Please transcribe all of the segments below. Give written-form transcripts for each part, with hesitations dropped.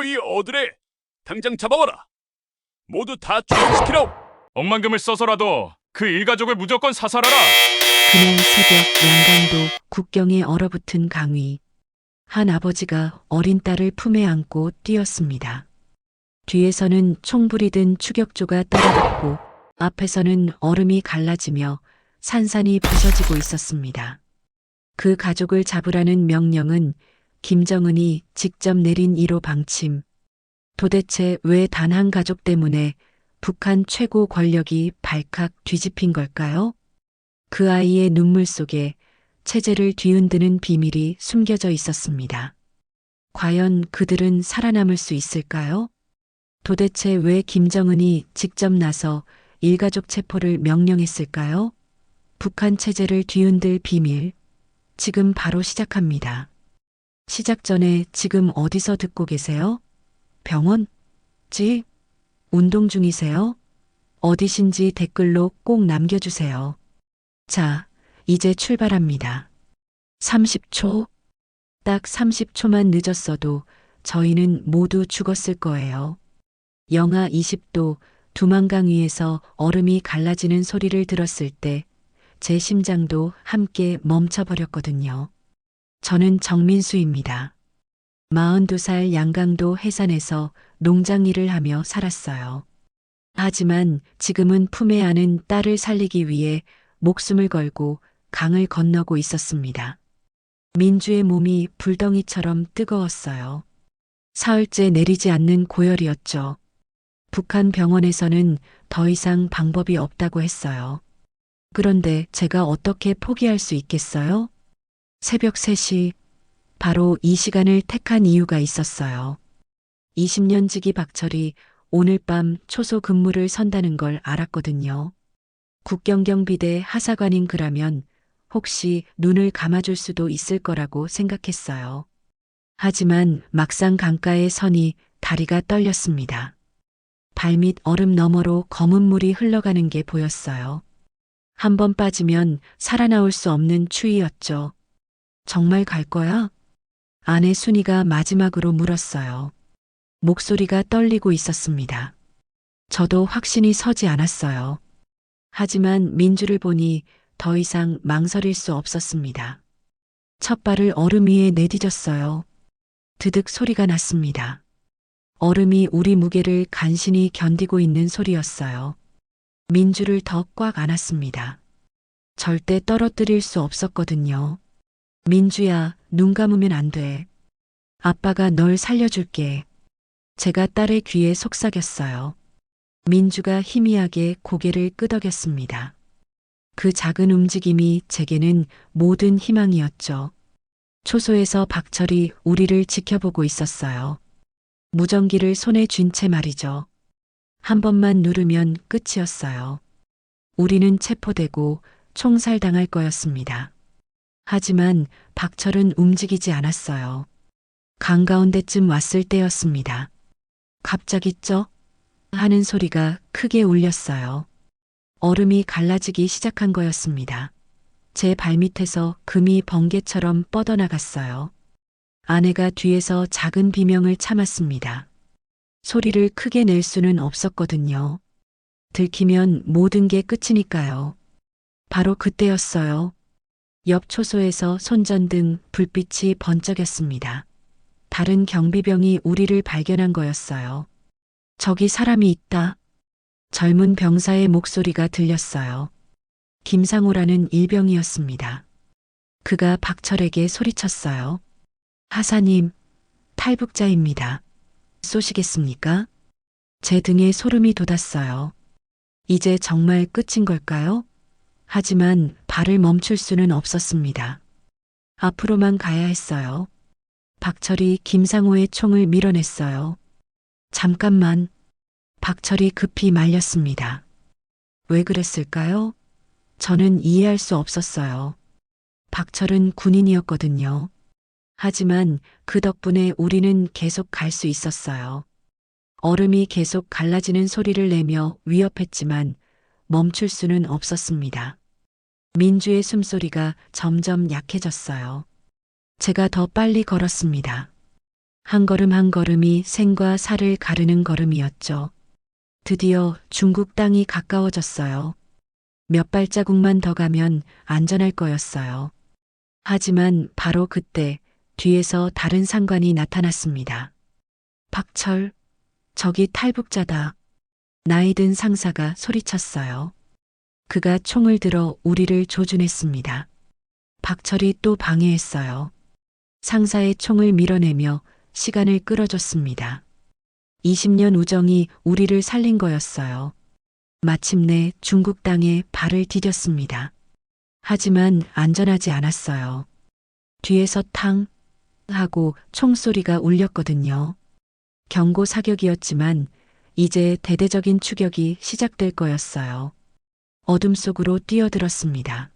이 어드레 당장 잡아와라. 모두 다 추방시키라오. 억만금을 써서라도 그 일가족을 무조건 사살하라. 그날 새벽 양강도 국경에 얼어붙은 강위. 한 아버지가 어린 딸을 품에 안고 뛰었습니다. 뒤에서는 총불이 든 추격조가 따라붙고 앞에서는 얼음이 갈라지며 산산이 부서지고 있었습니다. 그 가족을 잡으라는 명령은 김정은이 직접 내린 1호 방침. 도대체 왜 단 한 가족 때문에 북한 최고 권력이 발칵 뒤집힌 걸까요? 그 아이의 눈물 속에 체제를 뒤흔드는 비밀이 숨겨져 있었습니다. 과연 그들은 살아남을 수 있을까요? 도대체 왜 김정은이 직접 나서 일가족 체포를 명령했을까요? 북한 체제를 뒤흔들 비밀, 지금 바로 시작합니다. 시작 전에 지금 어디서 듣고 계세요? 병원? 집? 운동 중이세요? 어디신지 댓글로 꼭 남겨주세요. 자, 이제 출발합니다. 30초? 딱 30초만 늦었어도 저희는 모두 죽었을 거예요. 영하 20도 두만강 위에서 얼음이 갈라지는 소리를 들었을 때 제 심장도 함께 멈춰버렸거든요. 저는 정민수입니다. 42살 양강도 해산에서 농장 일을 하며 살았어요. 하지만 지금은 품에 안은 딸을 살리기 위해 목숨을 걸고 강을 건너고 있었습니다. 민주의 몸이 불덩이처럼 뜨거웠어요. 사흘째 내리지 않는 고열이었죠. 북한 병원에서는 더 이상 방법이 없다고 했어요. 그런데 제가 어떻게 포기할 수 있겠어요? 새벽 3시, 바로 이 시간을 택한 이유가 있었어요. 20년 지기 박철이 오늘 밤 초소 근무를 선다는 걸 알았거든요. 국경경비대 하사관인 그라면 혹시 눈을 감아줄 수도 있을 거라고 생각했어요. 하지만 막상 강가에 서니 다리가 떨렸습니다. 발밑 얼음 너머로 검은 물이 흘러가는 게 보였어요. 한 번 빠지면 살아나올 수 없는 추위였죠. 정말 갈 거야? 아내 순이가 마지막으로 물었어요. 목소리가 떨리고 있었습니다. 저도 확신이 서지 않았어요. 하지만 민주를 보니 더 이상 망설일 수 없었습니다. 첫 발을 얼음 위에 내디뎠어요. 드득 소리가 났습니다. 얼음이 우리 무게를 간신히 견디고 있는 소리였어요. 민주를 더 꽉 안았습니다. 절대 떨어뜨릴 수 없었거든요. 민주야, 눈 감으면 안 돼. 아빠가 널 살려줄게. 제가 딸의 귀에 속삭였어요. 민주가 희미하게 고개를 끄덕였습니다. 그 작은 움직임이 제게는 모든 희망이었죠. 초소에서 박철이 우리를 지켜보고 있었어요. 무전기를 손에 쥔 채 말이죠. 한 번만 누르면 끝이었어요. 우리는 체포되고 총살당할 거였습니다. 하지만 박철은 움직이지 않았어요. 강 가운데쯤 왔을 때였습니다. 갑자기 쩍 하는 소리가 크게 울렸어요. 얼음이 갈라지기 시작한 거였습니다. 제 발밑에서 금이 번개처럼 뻗어나갔어요. 아내가 뒤에서 작은 비명을 참았습니다. 소리를 크게 낼 수는 없었거든요. 들키면 모든 게 끝이니까요. 바로 그때였어요. 옆 초소에서 손전등 불빛이 번쩍였습니다. 다른 경비병이 우리를 발견한 거였어요. 저기 사람이 있다. 젊은 병사의 목소리가 들렸어요. 김상호라는 일병이었습니다. 그가 박철에게 소리쳤어요. 하사님, 탈북자입니다. 쏘시겠습니까? 제 등에 소름이 돋았어요. 이제 정말 끝인 걸까요? 하지만 발을 멈출 수는 없었습니다. 앞으로만 가야 했어요. 박철이 김상호의 총을 밀어냈어요. 잠깐만. 박철이 급히 말렸습니다. 왜 그랬을까요? 저는 이해할 수 없었어요. 박철은 군인이었거든요. 하지만 그 덕분에 우리는 계속 갈 수 있었어요. 얼음이 계속 갈라지는 소리를 내며 위협했지만 멈출 수는 없었습니다. 민주의 숨소리가 점점 약해졌어요. 제가 더 빨리 걸었습니다. 한 걸음 한 걸음이 생과 사를 가르는 걸음이었죠. 드디어 중국 땅이 가까워졌어요. 몇 발자국만 더 가면 안전할 거였어요. 하지만 바로 그때 뒤에서 다른 상관이 나타났습니다. 박철, 저기 탈북자다. 나이 든 상사가 소리쳤어요. 그가 총을 들어 우리를 조준했습니다. 박철이 또 방해했어요. 상사의 총을 밀어내며 시간을 끌어줬습니다. 20년 우정이 우리를 살린 거였어요. 마침내 중국 땅에 발을 디뎠습니다. 하지만 안전하지 않았어요. 뒤에서 탕 하고 총소리가 울렸거든요. 경고 사격이었지만 이제 대대적인 추격이 시작될 거였어요. 어둠 속으로 뛰어들었습니다.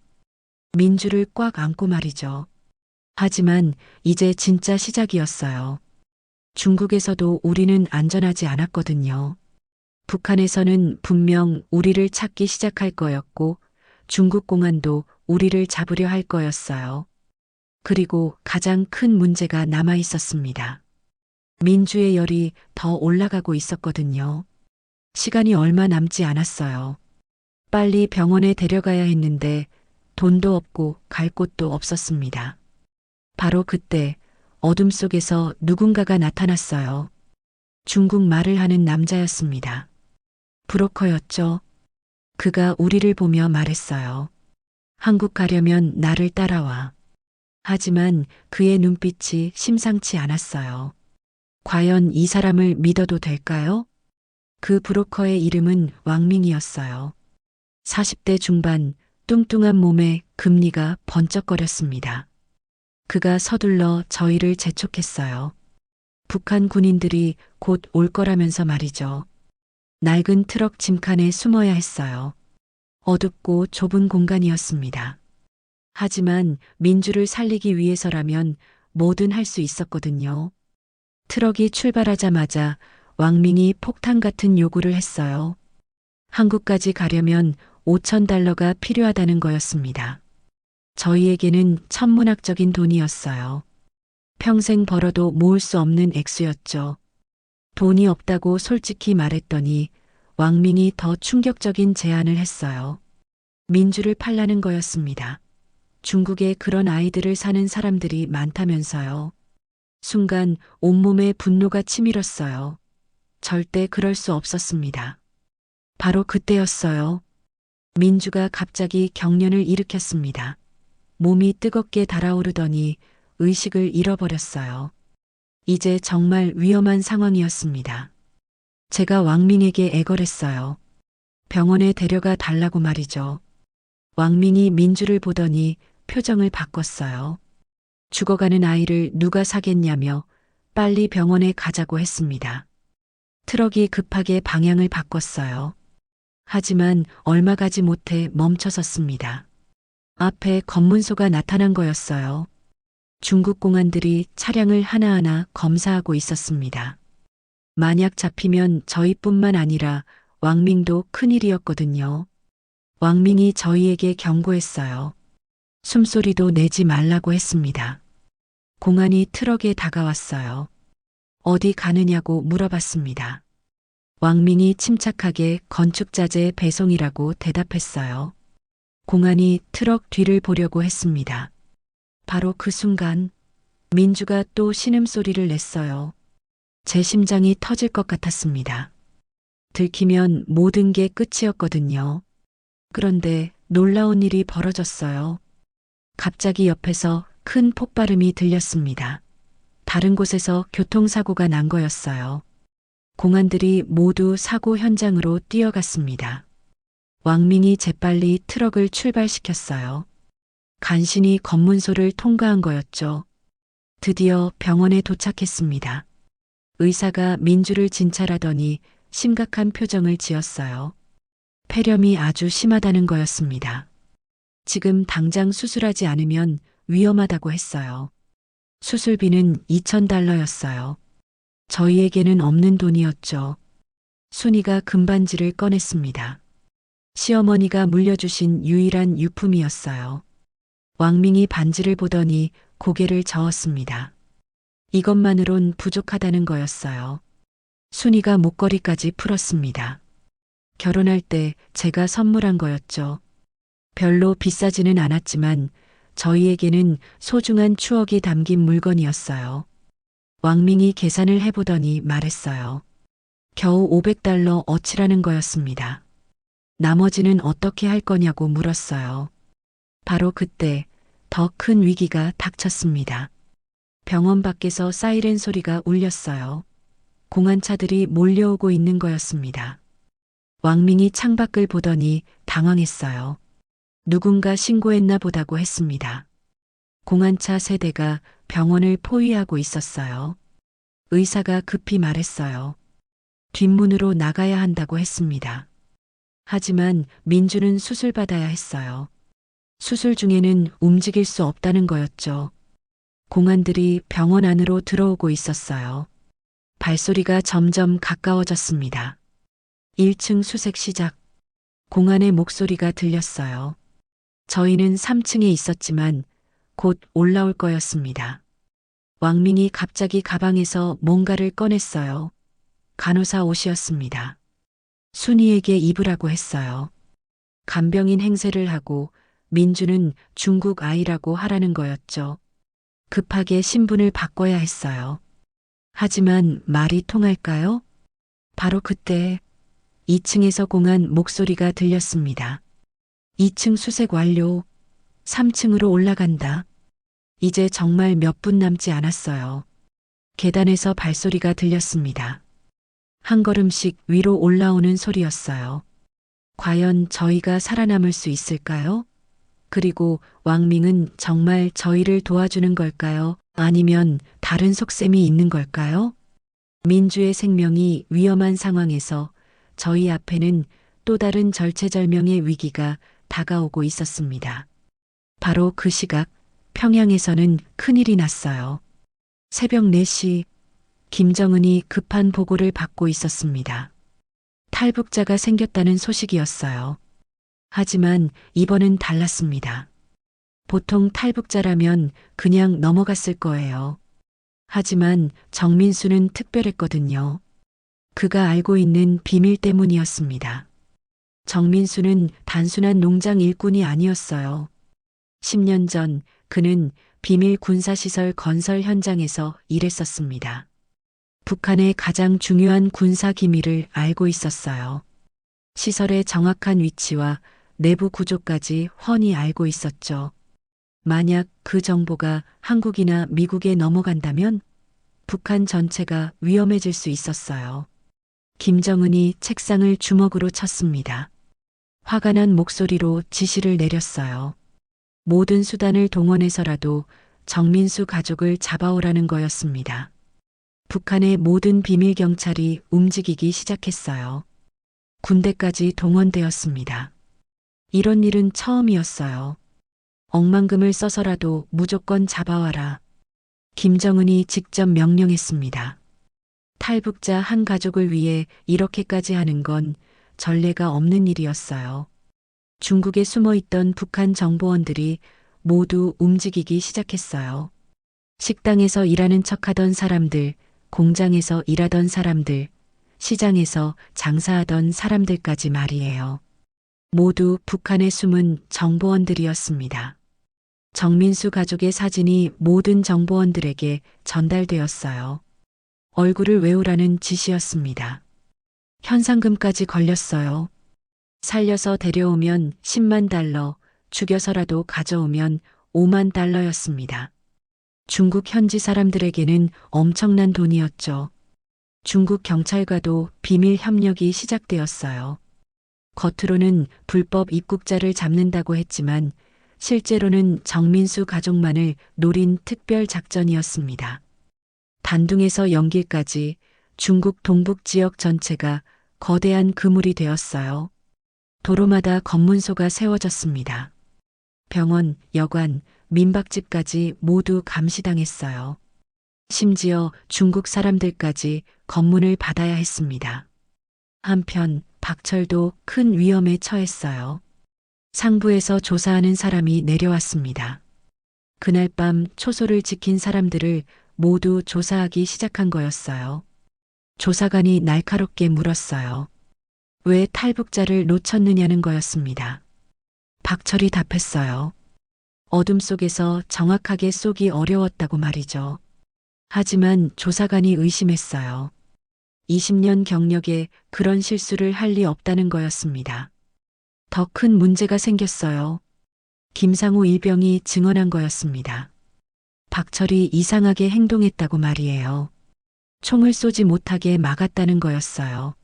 민주를 꽉 안고 말이죠. 하지만 이제 진짜 시작이었어요. 중국에서도 우리는 안전하지 않았거든요. 북한에서는 분명 우리를 찾기 시작할 거였고 중국 공안도 우리를 잡으려 할 거였어요. 그리고 가장 큰 문제가 남아 있었습니다. 민주의 열이 더 올라가고 있었거든요. 시간이 얼마 남지 않았어요. 빨리 병원에 데려가야 했는데 돈도 없고 갈 곳도 없었습니다. 바로 그때 어둠 속에서 누군가가 나타났어요. 중국말을 하는 남자였습니다. 브로커였죠. 그가 우리를 보며 말했어요. 한국 가려면 나를 따라와. 하지만 그의 눈빛이 심상치 않았어요. 과연 이 사람을 믿어도 될까요? 그 브로커의 이름은 왕밍이었어요. 40대 중반, 뚱뚱한 몸에 금리가 번쩍거렸습니다. 그가 서둘러 저희를 재촉했어요. 북한 군인들이 곧 올 거라면서 말이죠. 낡은 트럭 짐칸에 숨어야 했어요. 어둡고 좁은 공간이었습니다. 하지만 민주를 살리기 위해서라면 뭐든 할 수 있었거든요. 트럭이 출발하자마자 왕밍이 폭탄 같은 요구를 했어요. 한국까지 가려면 5,000달러가 필요하다는 거였습니다. 저희에게는 천문학적인 돈이었어요. 평생 벌어도 모을 수 없는 액수였죠. 돈이 없다고 솔직히 말했더니 왕밍이 더 충격적인 제안을 했어요. 민주를 팔라는 거였습니다. 중국에 그런 아이들을 사는 사람들이 많다면서요. 순간 온몸에 분노가 치밀었어요. 절대 그럴 수 없었습니다. 바로 그때였어요. 민주가 갑자기 경련을 일으켰습니다. 몸이 뜨겁게 달아오르더니 의식을 잃어버렸어요. 이제 정말 위험한 상황이었습니다. 제가 왕밍에게 애걸했어요. 병원에 데려가 달라고 말이죠. 왕밍이 민주를 보더니 표정을 바꿨어요. 죽어가는 아이를 누가 사겠냐며 빨리 병원에 가자고 했습니다. 트럭이 급하게 방향을 바꿨어요. 하지만 얼마 가지 못해 멈춰섰습니다. 앞에 검문소가 나타난 거였어요. 중국 공안들이 차량을 하나하나 검사하고 있었습니다. 만약 잡히면 저희뿐만 아니라 왕밍도 큰일이었거든요. 왕밍이 저희에게 경고했어요. 숨소리도 내지 말라고 했습니다. 공안이 트럭에 다가왔어요. 어디 가느냐고 물어봤습니다. 왕밍이 침착하게 건축자재 배송이라고 대답했어요. 공안이 트럭 뒤를 보려고 했습니다. 바로 그 순간 민주가 또 신음소리를 냈어요. 제 심장이 터질 것 같았습니다. 들키면 모든 게 끝이었거든요. 그런데 놀라운 일이 벌어졌어요. 갑자기 옆에서 큰 폭발음이 들렸습니다. 다른 곳에서 교통사고가 난 거였어요. 공안들이 모두 사고 현장으로 뛰어갔습니다. 왕밍이 재빨리 트럭을 출발시켰어요. 간신히 검문소를 통과한 거였죠. 드디어 병원에 도착했습니다. 의사가 민주를 진찰하더니 심각한 표정을 지었어요. 폐렴이 아주 심하다는 거였습니다. 지금 당장 수술하지 않으면 위험하다고 했어요. 수술비는 2,000달러였어요. 저희에게는 없는 돈이었죠. 순이가 금반지를 꺼냈습니다. 시어머니가 물려주신 유일한 유품이었어요. 왕밍이 반지를 보더니 고개를 저었습니다. 이것만으론 부족하다는 거였어요. 순이가 목걸이까지 풀었습니다. 결혼할 때 제가 선물한 거였죠. 별로 비싸지는 않았지만 저희에게는 소중한 추억이 담긴 물건이었어요. 왕밍이 계산을 해보더니 말했어요. 겨우 $500 어치라는 거였습니다. 나머지는 어떻게 할 거냐고 물었어요. 바로 그때 더 큰 위기가 닥쳤습니다. 병원 밖에서 사이렌 소리가 울렸어요. 공안차들이 몰려오고 있는 거였습니다. 왕밍이 창밖을 보더니 당황했어요. 누군가 신고했나 보다고 했습니다. 공안차 세대가 병원을 포위하고 있었어요. 의사가 급히 말했어요. 뒷문으로 나가야 한다고 했습니다. 하지만 민주는 수술받아야 했어요. 수술 중에는 움직일 수 없다는 거였죠. 공안들이 병원 안으로 들어오고 있었어요. 발소리가 점점 가까워졌습니다. 1층 수색 시작. 공안의 목소리가 들렸어요. 저희는 3층에 있었지만 곧 올라올 거였습니다. 왕밍이 갑자기 가방에서 뭔가를 꺼냈어요. 간호사 옷이었습니다. 순이에게 입으라고 했어요. 간병인 행세를 하고 민주는 중국 아이라고 하라는 거였죠. 급하게 신분을 바꿔야 했어요. 하지만 말이 통할까요? 바로 그때 2층에서 공안 목소리가 들렸습니다. 2층 수색 완료. 3층으로 올라간다. 이제 정말 몇 분 남지 않았어요. 계단에서 발소리가 들렸습니다. 한 걸음씩 위로 올라오는 소리였어요. 과연 저희가 살아남을 수 있을까요? 그리고 왕밍은 정말 저희를 도와주는 걸까요? 아니면 다른 속셈이 있는 걸까요? 민주의 생명이 위험한 상황에서 저희 앞에는 또 다른 절체절명의 위기가 다가오고 있었습니다. 바로 그 시각 평양에서는 큰일이 났어요. 새벽 4시 김정은이 급한 보고를 받고 있었습니다. 탈북자가 생겼다는 소식이었어요. 하지만 이번은 달랐습니다. 보통 탈북자라면 그냥 넘어갔을 거예요. 하지만 정민수는 특별했거든요. 그가 알고 있는 비밀 때문이었습니다. 정민수는 단순한 농장 일꾼이 아니었어요. 10년 전 그는 비밀 군사시설 건설 현장에서 일했었습니다. 북한의 가장 중요한 군사 기밀을 알고 있었어요. 시설의 정확한 위치와 내부 구조까지 훤히 알고 있었죠. 만약 그 정보가 한국이나 미국에 넘어간다면 북한 전체가 위험해질 수 있었어요. 김정은이 책상을 주먹으로 쳤습니다. 화가 난 목소리로 지시를 내렸어요. 모든 수단을 동원해서라도 정민수 가족을 잡아오라는 거였습니다. 북한의 모든 비밀 경찰이 움직이기 시작했어요. 군대까지 동원되었습니다. 이런 일은 처음이었어요. 억만금을 써서라도 무조건 잡아와라. 김정은이 직접 명령했습니다. 탈북자 한 가족을 위해 이렇게까지 하는 건 전례가 없는 일이었어요. 중국에 숨어있던 북한 정보원들이 모두 움직이기 시작했어요. 식당에서 일하는 척하던 사람들, 공장에서 일하던 사람들, 시장에서 장사하던 사람들까지 말이에요. 모두 북한에 숨은 정보원들이었습니다. 정민수 가족의 사진이 모든 정보원들에게 전달되었어요. 얼굴을 외우라는 지시였습니다. 현상금까지 걸렸어요. 살려서 데려오면 10만 달러, 죽여서라도 가져오면 5만 달러였습니다. 중국 현지 사람들에게는 엄청난 돈이었죠. 중국 경찰과도 비밀 협력이 시작되었어요. 겉으로는 불법 입국자를 잡는다고 했지만 실제로는 정민수 가족만을 노린 특별 작전이었습니다. 단둥에서 영길까지 중국 동북 지역 전체가 거대한 그물이 되었어요. 도로마다 검문소가 세워졌습니다. 병원, 여관, 민박집까지 모두 감시당했어요. 심지어 중국 사람들까지 검문을 받아야 했습니다. 한편 박철도 큰 위험에 처했어요. 상부에서 조사하는 사람이 내려왔습니다. 그날 밤 초소를 지킨 사람들을 모두 조사하기 시작한 거였어요. 조사관이 날카롭게 물었어요. 왜 탈북자를 놓쳤느냐는 거였습니다. 박철이 답했어요. 어둠 속에서 정확하게 쏘기 어려웠다고 말이죠. 하지만 조사관이 의심했어요. 20년 경력에 그런 실수를 할 리 없다는 거였습니다. 더 큰 문제가 생겼어요. 김상우 일병이 증언한 거였습니다. 박철이 이상하게 행동했다고 말이에요. 총을 쏘지 못하게 막았다는 거였어요.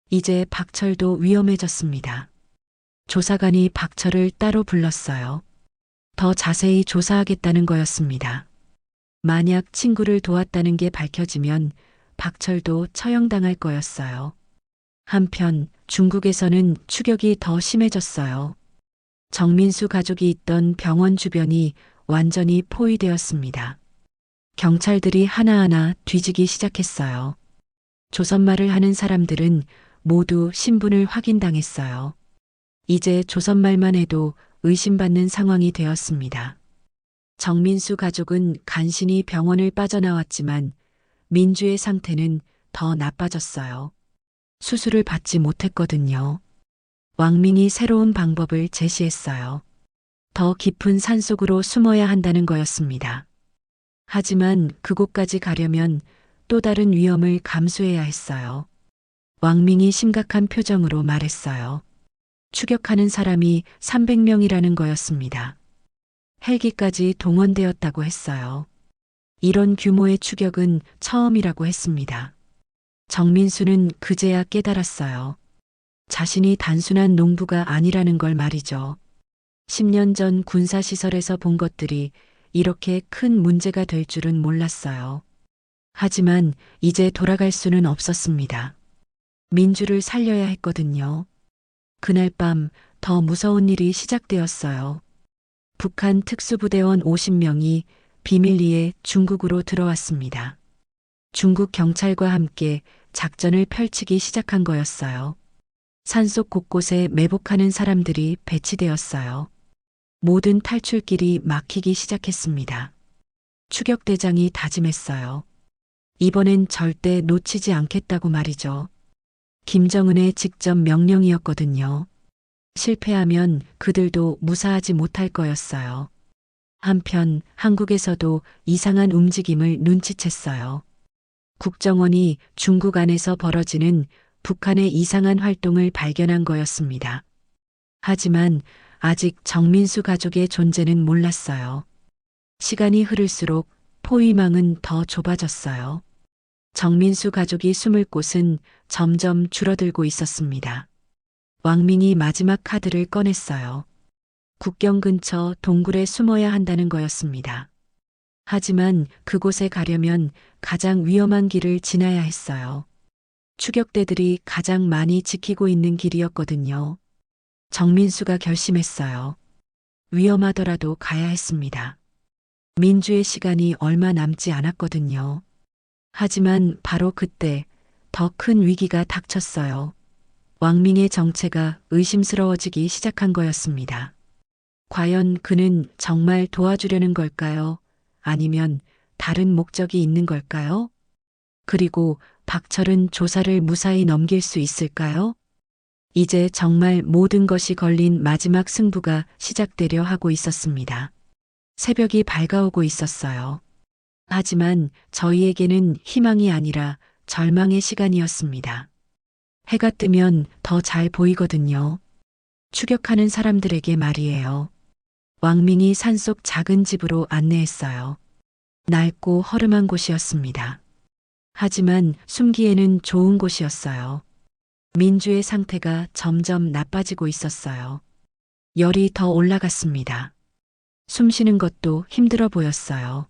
이제 박철도 위험해졌습니다. 조사관이 박철을 따로 불렀어요. 더 자세히 조사하겠다는 거였습니다. 만약 친구를 도왔다는 게 밝혀지면 박철도 처형당할 거였어요. 한편 중국에서는 추격이 더 심해졌어요. 정민수 가족이 있던 병원 주변이 완전히 포위되었습니다. 경찰들이 하나하나 뒤지기 시작했어요. 조선말을 하는 사람들은 모두 신분을 확인당했어요. 이제 조선말만 해도 의심받는 상황이 되었습니다. 정민수 가족은 간신히 병원을 빠져나왔지만 민주의 상태는 더 나빠졌어요. 수술을 받지 못했거든요. 왕민이 새로운 방법을 제시했어요. 더 깊은 산속으로 숨어야 한다는 거였습니다. 하지만 그곳까지 가려면 또 다른 위험을 감수해야 했어요. 왕민이 심각한 표정으로 말했어요. 추격하는 사람이 300명이라는 거였습니다. 헬기까지 동원되었다고 했어요. 이런 규모의 추격은 처음이라고 했습니다. 정민수는 그제야 깨달았어요. 자신이 단순한 농부가 아니라는 걸 말이죠. 10년 전 군사시설에서 본 것들이 이렇게 큰 문제가 될 줄은 몰랐어요. 하지만 이제 돌아갈 수는 없었습니다. 민주를 살려야 했거든요. 그날 밤 더 무서운 일이 시작되었어요. 북한 특수부대원 50명이 비밀리에 중국으로 들어왔습니다. 중국 경찰과 함께 작전을 펼치기 시작한 거였어요. 산속 곳곳에 매복하는 사람들이 배치되었어요. 모든 탈출길이 막히기 시작했습니다. 추격대장이 다짐했어요. 이번엔 절대 놓치지 않겠다고 말이죠. 김정은의 직접 명령이었거든요. 실패하면 그들도 무사하지 못할 거였어요. 한편 한국에서도 이상한 움직임을 눈치챘어요. 국정원이 중국 안에서 벌어지는 북한의 이상한 활동을 발견한 거였습니다. 하지만 아직 정민수 가족의 존재는 몰랐어요. 시간이 흐를수록 포위망은 더 좁아졌어요. 정민수 가족이 숨을 곳은 점점 줄어들고 있었습니다. 왕민이 마지막 카드를 꺼냈어요. 국경 근처 동굴에 숨어야 한다는 거였습니다. 하지만 그곳에 가려면 가장 위험한 길을 지나야 했어요. 추격대들이 가장 많이 지키고 있는 길이었거든요. 정민수가 결심했어요. 위험하더라도 가야 했습니다. 민주의 시간이 얼마 남지 않았거든요. 하지만 바로 그때 더 큰 위기가 닥쳤어요. 왕민의 정체가 의심스러워지기 시작한 거였습니다. 과연 그는 정말 도와주려는 걸까요? 아니면 다른 목적이 있는 걸까요? 그리고 박철은 조사를 무사히 넘길 수 있을까요? 이제 정말 모든 것이 걸린 마지막 승부가 시작되려 하고 있었습니다. 새벽이 밝아오고 있었어요. 하지만 저희에게는 희망이 아니라 절망의 시간이었습니다. 해가 뜨면 더 잘 보이거든요. 추격하는 사람들에게 말이에요. 왕민이 산속 작은 집으로 안내했어요. 낡고 허름한 곳이었습니다. 하지만 숨기에는 좋은 곳이었어요. 민주의 상태가 점점 나빠지고 있었어요. 열이 더 올라갔습니다. 숨 쉬는 것도 힘들어 보였어요.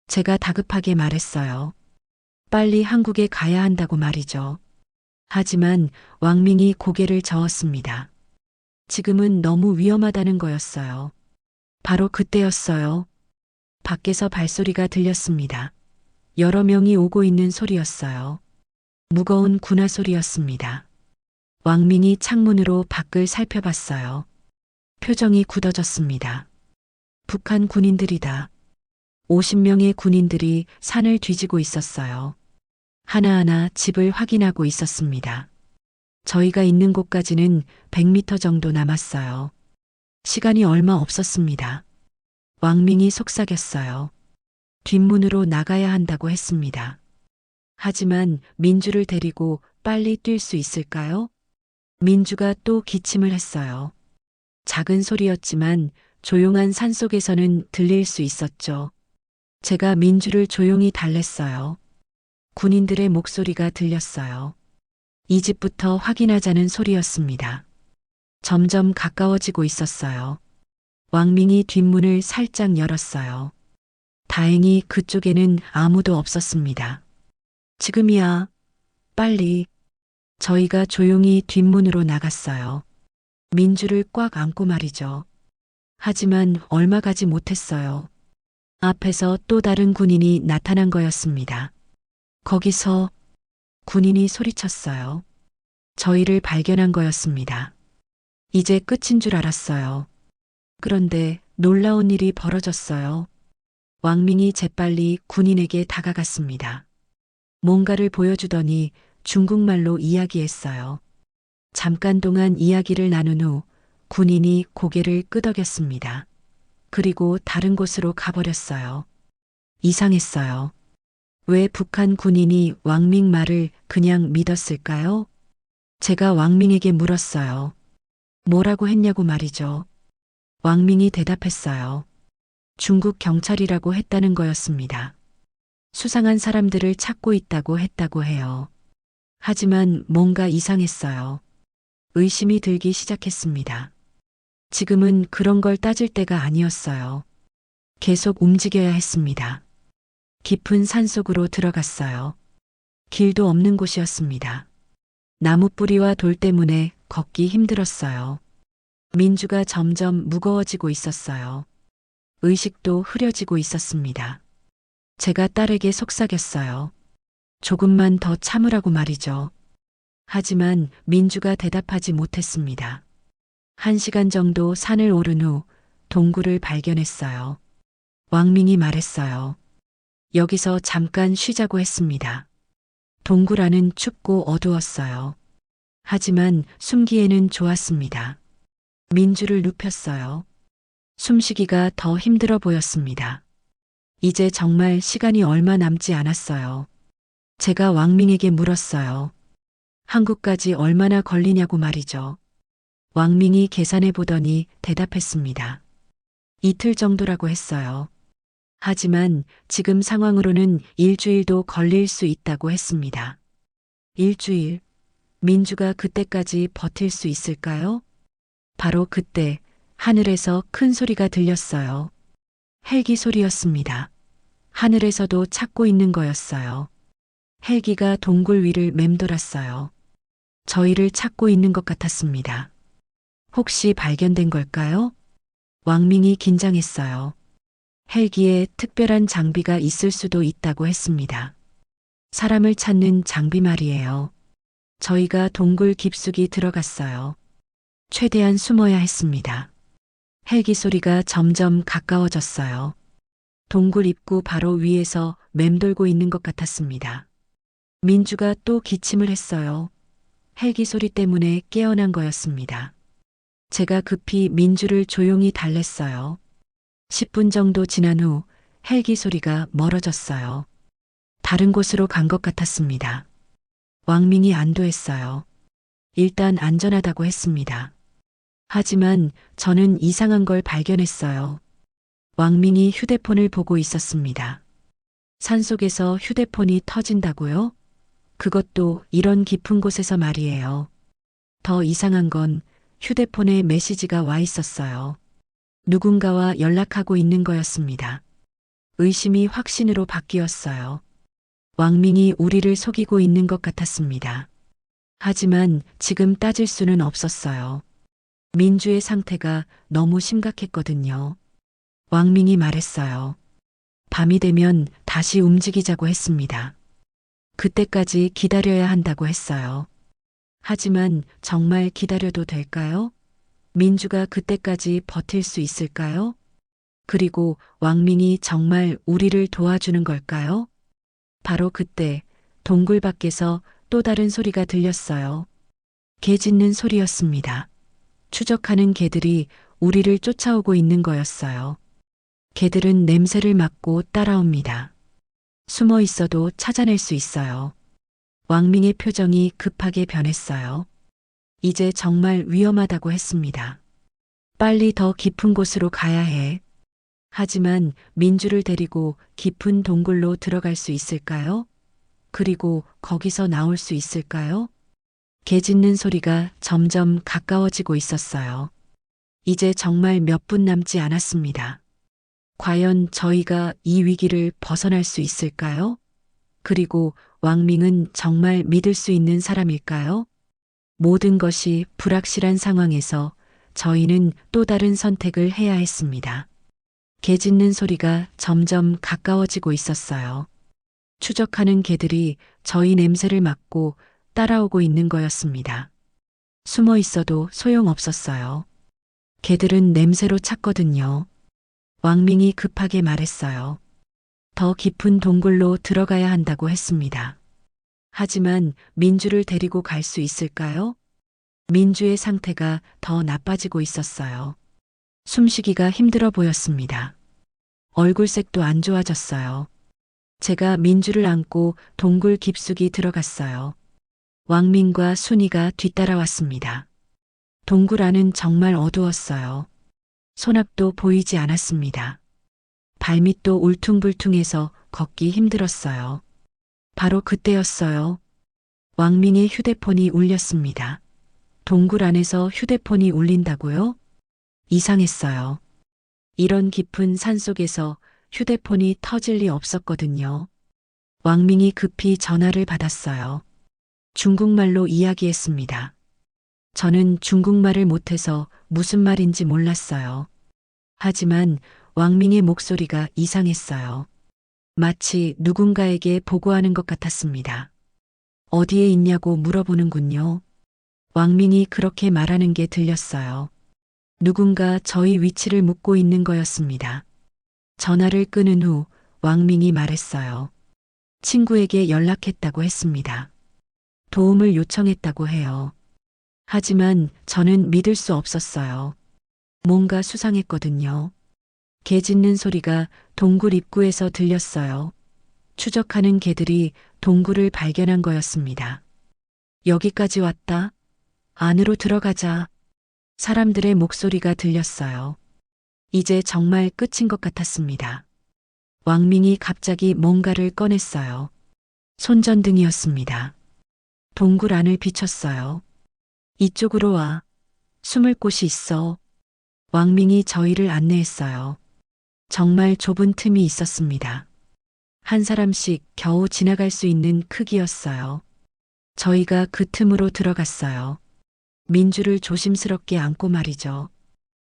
제가 다급하게 말했어요. 빨리 한국에 가야 한다고 말이죠. 하지만 왕민이 고개를 저었습니다. 지금은 너무 위험하다는 거였어요. 바로 그때였어요. 밖에서 발소리가 들렸습니다. 여러 명이 오고 있는 소리였어요. 무거운 군화 소리였습니다. 왕민이 창문으로 밖을 살펴봤어요. 표정이 굳어졌습니다. 북한 군인들이다. 50명의 군인들이 산을 뒤지고 있었어요. 하나하나 집을 확인하고 있었습니다. 저희가 있는 곳까지는 100m 정도 남았어요. 시간이 얼마 없었습니다. 왕밍이 속삭였어요. 뒷문으로 나가야 한다고 했습니다. 하지만 민주를 데리고 빨리 뛸 수 있을까요? 민주가 또 기침을 했어요. 작은 소리였지만 조용한 산속에서는 들릴 수 있었죠. 제가 민주를 조용히 달랬어요. 군인들의 목소리가 들렸어요. 이 집부터 확인하자는 소리였습니다. 점점 가까워지고 있었어요. 왕밍이 뒷문을 살짝 열었어요. 다행히 그쪽에는 아무도 없었습니다. 지금이야. 빨리. 저희가 조용히 뒷문으로 나갔어요. 민주를 꽉 안고 말이죠. 하지만 얼마 가지 못했어요. 앞에서 또 다른 군인이 나타난 거였습니다. 거기서 군인이 소리쳤어요. 저희를 발견한 거였습니다. 이제 끝인 줄 알았어요. 그런데 놀라운 일이 벌어졌어요. 왕밍이 재빨리 군인에게 다가갔습니다. 뭔가를 보여주더니 중국말로 이야기했어요. 잠깐 동안 이야기를 나눈 후 군인이 고개를 끄덕였습니다. 그리고 다른 곳으로 가버렸어요. 이상했어요. 왜 북한 군인이 왕밍 말을 그냥 믿었을까요? 제가 왕밍에게 물었어요. 뭐라고 했냐고 말이죠. 왕밍이 대답했어요. 중국 경찰이라고 했다는 거였습니다. 수상한 사람들을 찾고 있다고 했다고 해요. 하지만 뭔가 이상했어요. 의심이 들기 시작했습니다. 지금은 그런 걸 따질 때가 아니었어요. 계속 움직여야 했습니다. 깊은 산속으로 들어갔어요. 길도 없는 곳이었습니다. 나무 뿌리와 돌 때문에 걷기 힘들었어요. 민주가 점점 무거워지고 있었어요. 의식도 흐려지고 있었습니다. 제가 딸에게 속삭였어요. 조금만 더 참으라고 말이죠. 하지만 민주가 대답하지 못했습니다. 1시간 정도 산을 오른 후 동굴을 발견했어요. 왕밍이 말했어요. 여기서 잠깐 쉬자고 했습니다. 동굴 안은 춥고 어두웠어요. 하지만 숨기에는 좋았습니다. 민주를 눕혔어요. 숨쉬기가 더 힘들어 보였습니다. 이제 정말 시간이 얼마 남지 않았어요. 제가 왕밍에게 물었어요. 한국까지 얼마나 걸리냐고 말이죠. 왕밍이 계산해 보더니 대답했습니다. 이틀 정도라고 했어요. 하지만 지금 상황으로는 일주일도 걸릴 수 있다고 했습니다. 일주일? 민주가 그때까지 버틸 수 있을까요? 바로 그때 하늘에서 큰 소리가 들렸어요. 헬기 소리였습니다. 하늘에서도 찾고 있는 거였어요. 헬기가 동굴 위를 맴돌았어요. 저희를 찾고 있는 것 같았습니다. 혹시 발견된 걸까요? 왕밍이 긴장했어요. 헬기에 특별한 장비가 있을 수도 있다고 했습니다. 사람을 찾는 장비 말이에요. 저희가 동굴 깊숙이 들어갔어요. 최대한 숨어야 했습니다. 헬기 소리가 점점 가까워졌어요. 동굴 입구 바로 위에서 맴돌고 있는 것 같았습니다. 민주가 또 기침을 했어요. 헬기 소리 때문에 깨어난 거였습니다. 제가 급히 민주를 조용히 달랬어요. 10분 정도 지난 후 헬기 소리가 멀어졌어요. 다른 곳으로 간 것 같았습니다. 왕밍이 안도했어요. 일단 안전하다고 했습니다. 하지만 저는 이상한 걸 발견했어요. 왕밍이 휴대폰을 보고 있었습니다. 산속에서 휴대폰이 터진다고요? 그것도 이런 깊은 곳에서 말이에요. 더 이상한 건 휴대폰에 메시지가 와 있었어요. 누군가와 연락하고 있는 거였습니다. 의심이 확신으로 바뀌었어요. 왕밍이 우리를 속이고 있는 것 같았습니다. 하지만 지금 따질 수는 없었어요. 민주의 상태가 너무 심각했거든요. 왕밍이 말했어요. 밤이 되면 다시 움직이자고 했습니다. 그때까지 기다려야 한다고 했어요. 하지만 정말 기다려도 될까요? 민주가 그때까지 버틸 수 있을까요? 그리고 왕밍이 정말 우리를 도와주는 걸까요? 바로 그때 동굴 밖에서 또 다른 소리가 들렸어요. 개 짖는 소리였습니다. 추적하는 개들이 우리를 쫓아오고 있는 거였어요. 개들은 냄새를 맡고 따라옵니다. 숨어 있어도 찾아낼 수 있어요. 왕밍의 표정이 급하게 변했어요. 이제 정말 위험하다고 했습니다. 빨리 더 깊은 곳으로 가야 해. 하지만 민주를 데리고 깊은 동굴로 들어갈 수 있을까요? 그리고 거기서 나올 수 있을까요? 개 짖는 소리가 점점 가까워지고 있었어요. 이제 정말 몇 분 남지 않았습니다. 과연 저희가 이 위기를 벗어날 수 있을까요? 그리고 왕밍은 정말 믿을 수 있는 사람일까요? 모든 것이 불확실한 상황에서 저희는 또 다른 선택을 해야 했습니다. 개 짖는 소리가 점점 가까워지고 있었어요. 추적하는 개들이 저희 냄새를 맡고 따라오고 있는 거였습니다. 숨어 있어도 소용없었어요. 개들은 냄새로 찾거든요. 왕밍이 급하게 말했어요. 더 깊은 동굴로 들어가야 한다고 했습니다. 하지만 민주를 데리고 갈 수 있을까요? 민주의 상태가 더 나빠지고 있었어요. 숨쉬기가 힘들어 보였습니다. 얼굴색도 안 좋아졌어요. 제가 민주를 안고 동굴 깊숙이 들어갔어요. 왕민과 순이가 뒤따라왔습니다. 동굴 안은 정말 어두웠어요. 손앞도 보이지 않았습니다. 발밑도 울퉁불퉁해서 걷기 힘들었어요. 바로 그때였어요. 왕민의 휴대폰이 울렸습니다. 동굴 안에서 휴대폰이 울린다고요? 이상했어요. 이런 깊은 산속에서 휴대폰이 터질 리 없었거든요. 왕민이 급히 전화를 받았어요. 중국말로 이야기했습니다. 저는 중국말을 못해서 무슨 말인지 몰랐어요. 하지만 왕민의 목소리가 이상했어요. 마치 누군가에게 보고하는 것 같았습니다. 어디에 있냐고 물어보는군요. 왕민이 그렇게 말하는 게 들렸어요. 누군가 저희 위치를 묻고 있는 거였습니다. 전화를 끊은 후 왕민이 말했어요. 친구에게 연락했다고 했습니다. 도움을 요청했다고 해요. 하지만 저는 믿을 수 없었어요. 뭔가 수상했거든요. 개 짖는 소리가 동굴 입구에서 들렸어요. 추적하는 개들이 동굴을 발견한 거였습니다. 여기까지 왔다. 안으로 들어가자. 사람들의 목소리가 들렸어요. 이제 정말 끝인 것 같았습니다. 왕민이 갑자기 뭔가를 꺼냈어요. 손전등이었습니다. 동굴 안을 비췄어요. 이쪽으로 와. 숨을 곳이 있어. 왕민이 저희를 안내했어요. 정말 좁은 틈이 있었습니다. 한 사람씩 겨우 지나갈 수 있는 크기였어요. 저희가 그 틈으로 들어갔어요. 민주를 조심스럽게 안고 말이죠.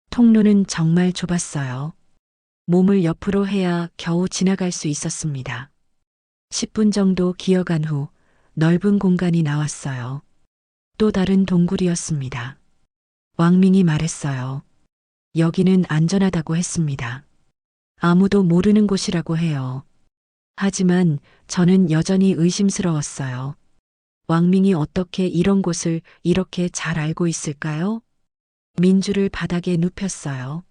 통로는 정말 좁았어요. 몸을 옆으로 해야 겨우 지나갈 수 있었습니다. 10분 정도 기어간 후 넓은 공간이 나왔어요. 또 다른 동굴이었습니다. 왕민이 말했어요. 여기는 안전하다고 했습니다. 아무도 모르는 곳이라고 해요. 하지만 저는 여전히 의심스러웠어요. 왕민이 어떻게 이런 곳을 이렇게 잘 알고 있을까요? 민주를 바닥에 눕혔어요.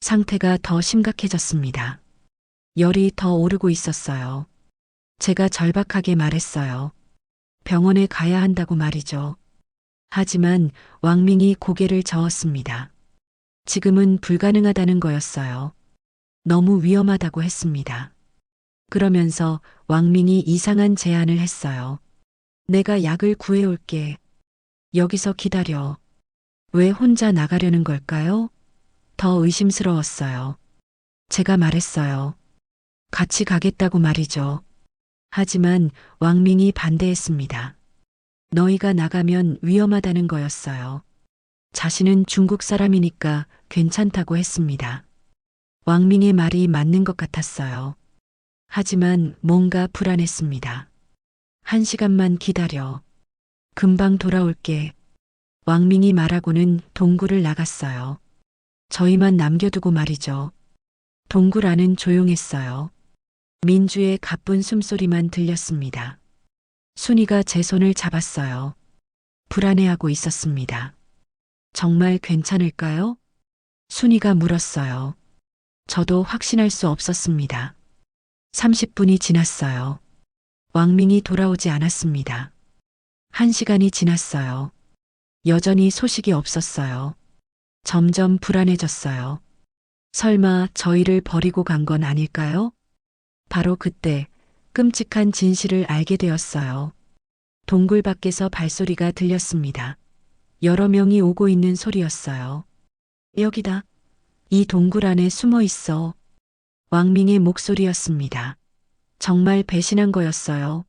상태가 더 심각해졌습니다. 열이 더 오르고 있었어요. 제가 절박하게 말했어요. 병원에 가야 한다고 말이죠. 하지만 왕민이 고개를 저었습니다. 지금은 불가능하다는 거였어요. 너무 위험하다고 했습니다. 그러면서 왕민이 이상한 제안을 했어요. 내가 약을 구해올게. 여기서 기다려. 왜 혼자 나가려는 걸까요? 더 의심스러웠어요. 제가 말했어요. 같이 가겠다고 말이죠. 하지만 왕민이 반대했습니다. 너희가 나가면 위험하다는 거였어요. 자신은 중국 사람이니까 괜찮다고 했습니다. 왕민의 말이 맞는 것 같았어요. 하지만 뭔가 불안했습니다. 1시간만 기다려. 금방 돌아올게. 왕민이 말하고는 동굴을 나갔어요. 저희만 남겨두고 말이죠. 동굴 안은 조용했어요. 민주의 가쁜 숨소리만 들렸습니다. 순이가 제 손을 잡았어요. 불안해하고 있었습니다. 정말 괜찮을까요? 순이가 물었어요. 저도 확신할 수 없었습니다. 30분이 지났어요. 왕민이 돌아오지 않았습니다. 1시간이 지났어요. 여전히 소식이 없었어요. 점점 불안해졌어요. 설마 저희를 버리고 간 건 아닐까요? 바로 그때 끔찍한 진실을 알게 되었어요. 동굴 밖에서 발소리가 들렸습니다. 여러 명이 오고 있는 소리였어요. 여기다. 이 동굴 안에 숨어 있어. 왕밍의 목소리였습니다. 정말 배신한 거였어요.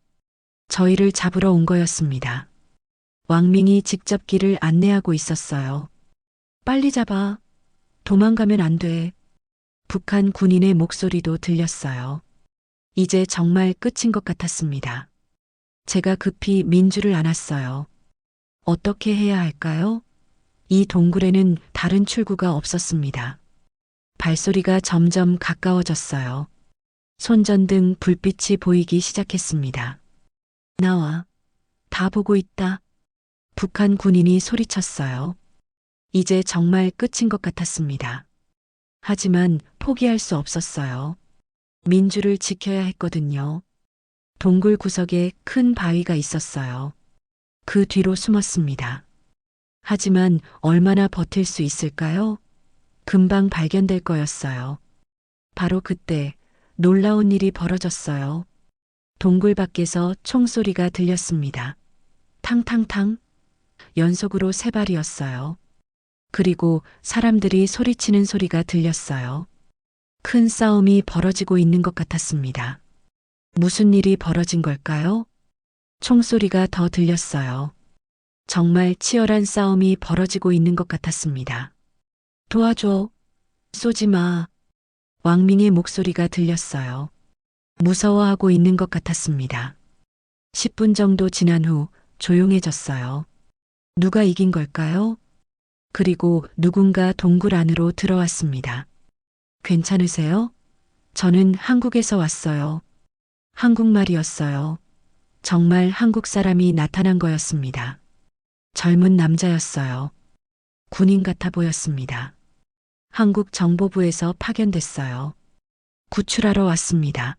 저희를 잡으러 온 거였습니다. 왕밍이 직접 길을 안내하고 있었어요. 빨리 잡아. 도망가면 안 돼. 북한 군인의 목소리도 들렸어요. 이제 정말 끝인 것 같았습니다. 제가 급히 민주를 안았어요. 어떻게 해야 할까요? 이 동굴에는 다른 출구가 없었습니다. 발소리가 점점 가까워졌어요. 손전등 불빛이 보이기 시작했습니다. 나와. 다 보고 있다. 북한 군인이 소리쳤어요. 이제 정말 끝인 것 같았습니다. 하지만 포기할 수 없었어요. 민주를 지켜야 했거든요. 동굴 구석에 큰 바위가 있었어요. 그 뒤로 숨었습니다. 하지만 얼마나 버틸 수 있을까요? 금방 발견될 거였어요. 바로 그때 놀라운 일이 벌어졌어요. 동굴 밖에서 총소리가 들렸습니다. 탕탕탕. 연속으로 3발이었어요. 그리고 사람들이 소리치는 소리가 들렸어요. 큰 싸움이 벌어지고 있는 것 같았습니다. 무슨 일이 벌어진 걸까요? 총소리가 더 들렸어요. 정말 치열한 싸움이 벌어지고 있는 것 같았습니다. 도와줘. 쏘지 마. 왕밍의 목소리가 들렸어요. 무서워하고 있는 것 같았습니다. 10분 정도 지난 후 조용해졌어요. 누가 이긴 걸까요? 그리고 누군가 동굴 안으로 들어왔습니다. 괜찮으세요? 저는 한국에서 왔어요. 한국말이었어요. 정말 한국 사람이 나타난 거였습니다. 젊은 남자였어요. 군인 같아 보였습니다. 한국 정보부에서 파견됐어요. 구출하러 왔습니다.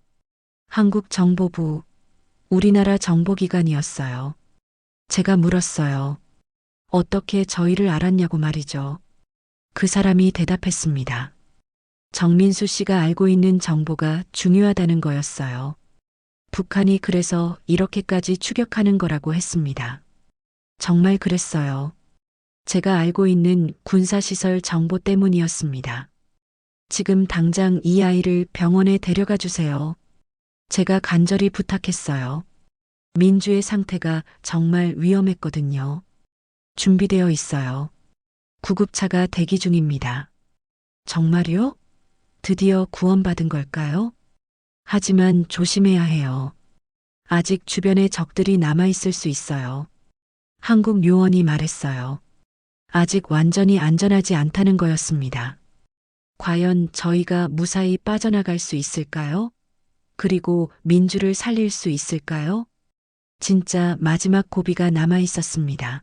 한국 정보부, 우리나라 정보기관이었어요. 제가 물었어요. 어떻게 저희를 알았냐고 말이죠. 그 사람이 대답했습니다. 정민수 씨가 알고 있는 정보가 중요하다는 거였어요. 북한이 그래서 이렇게까지 추격하는 거라고 했습니다. 정말 그랬어요. 제가 알고 있는 군사시설 정보 때문이었습니다. 지금 당장 이 아이를 병원에 데려가 주세요. 제가 간절히 부탁했어요. 민주의 상태가 정말 위험했거든요. 준비되어 있어요. 구급차가 대기 중입니다. 정말요? 드디어 구원받은 걸까요? 하지만 조심해야 해요. 아직 주변에 적들이 남아있을 수 있어요. 한국 요원이 말했어요. 아직 완전히 안전하지 않다는 거였습니다. 과연 저희가 무사히 빠져나갈 수 있을까요? 그리고 민주를 살릴 수 있을까요? 진짜 마지막 고비가 남아있었습니다.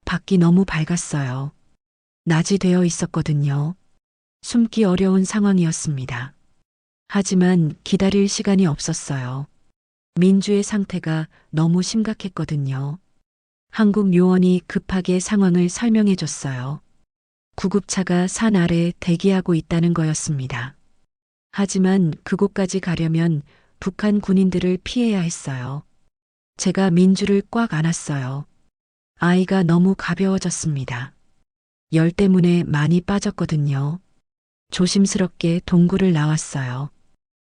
밖이 너무 밝았어요. 낮이 되어 있었거든요. 숨기 어려운 상황이었습니다. 하지만 기다릴 시간이 없었어요. 민주의 상태가 너무 심각했거든요. 한국 요원이 급하게 상황을 설명해 줬어요. 구급차가 산 아래 대기하고 있다는 거였습니다. 하지만 그곳까지 가려면 북한 군인들을 피해야 했어요. 제가 민주를 꽉 안았어요. 아이가 너무 가벼워졌습니다. 열 때문에 많이 빠졌거든요. 조심스럽게 동굴을 나왔어요.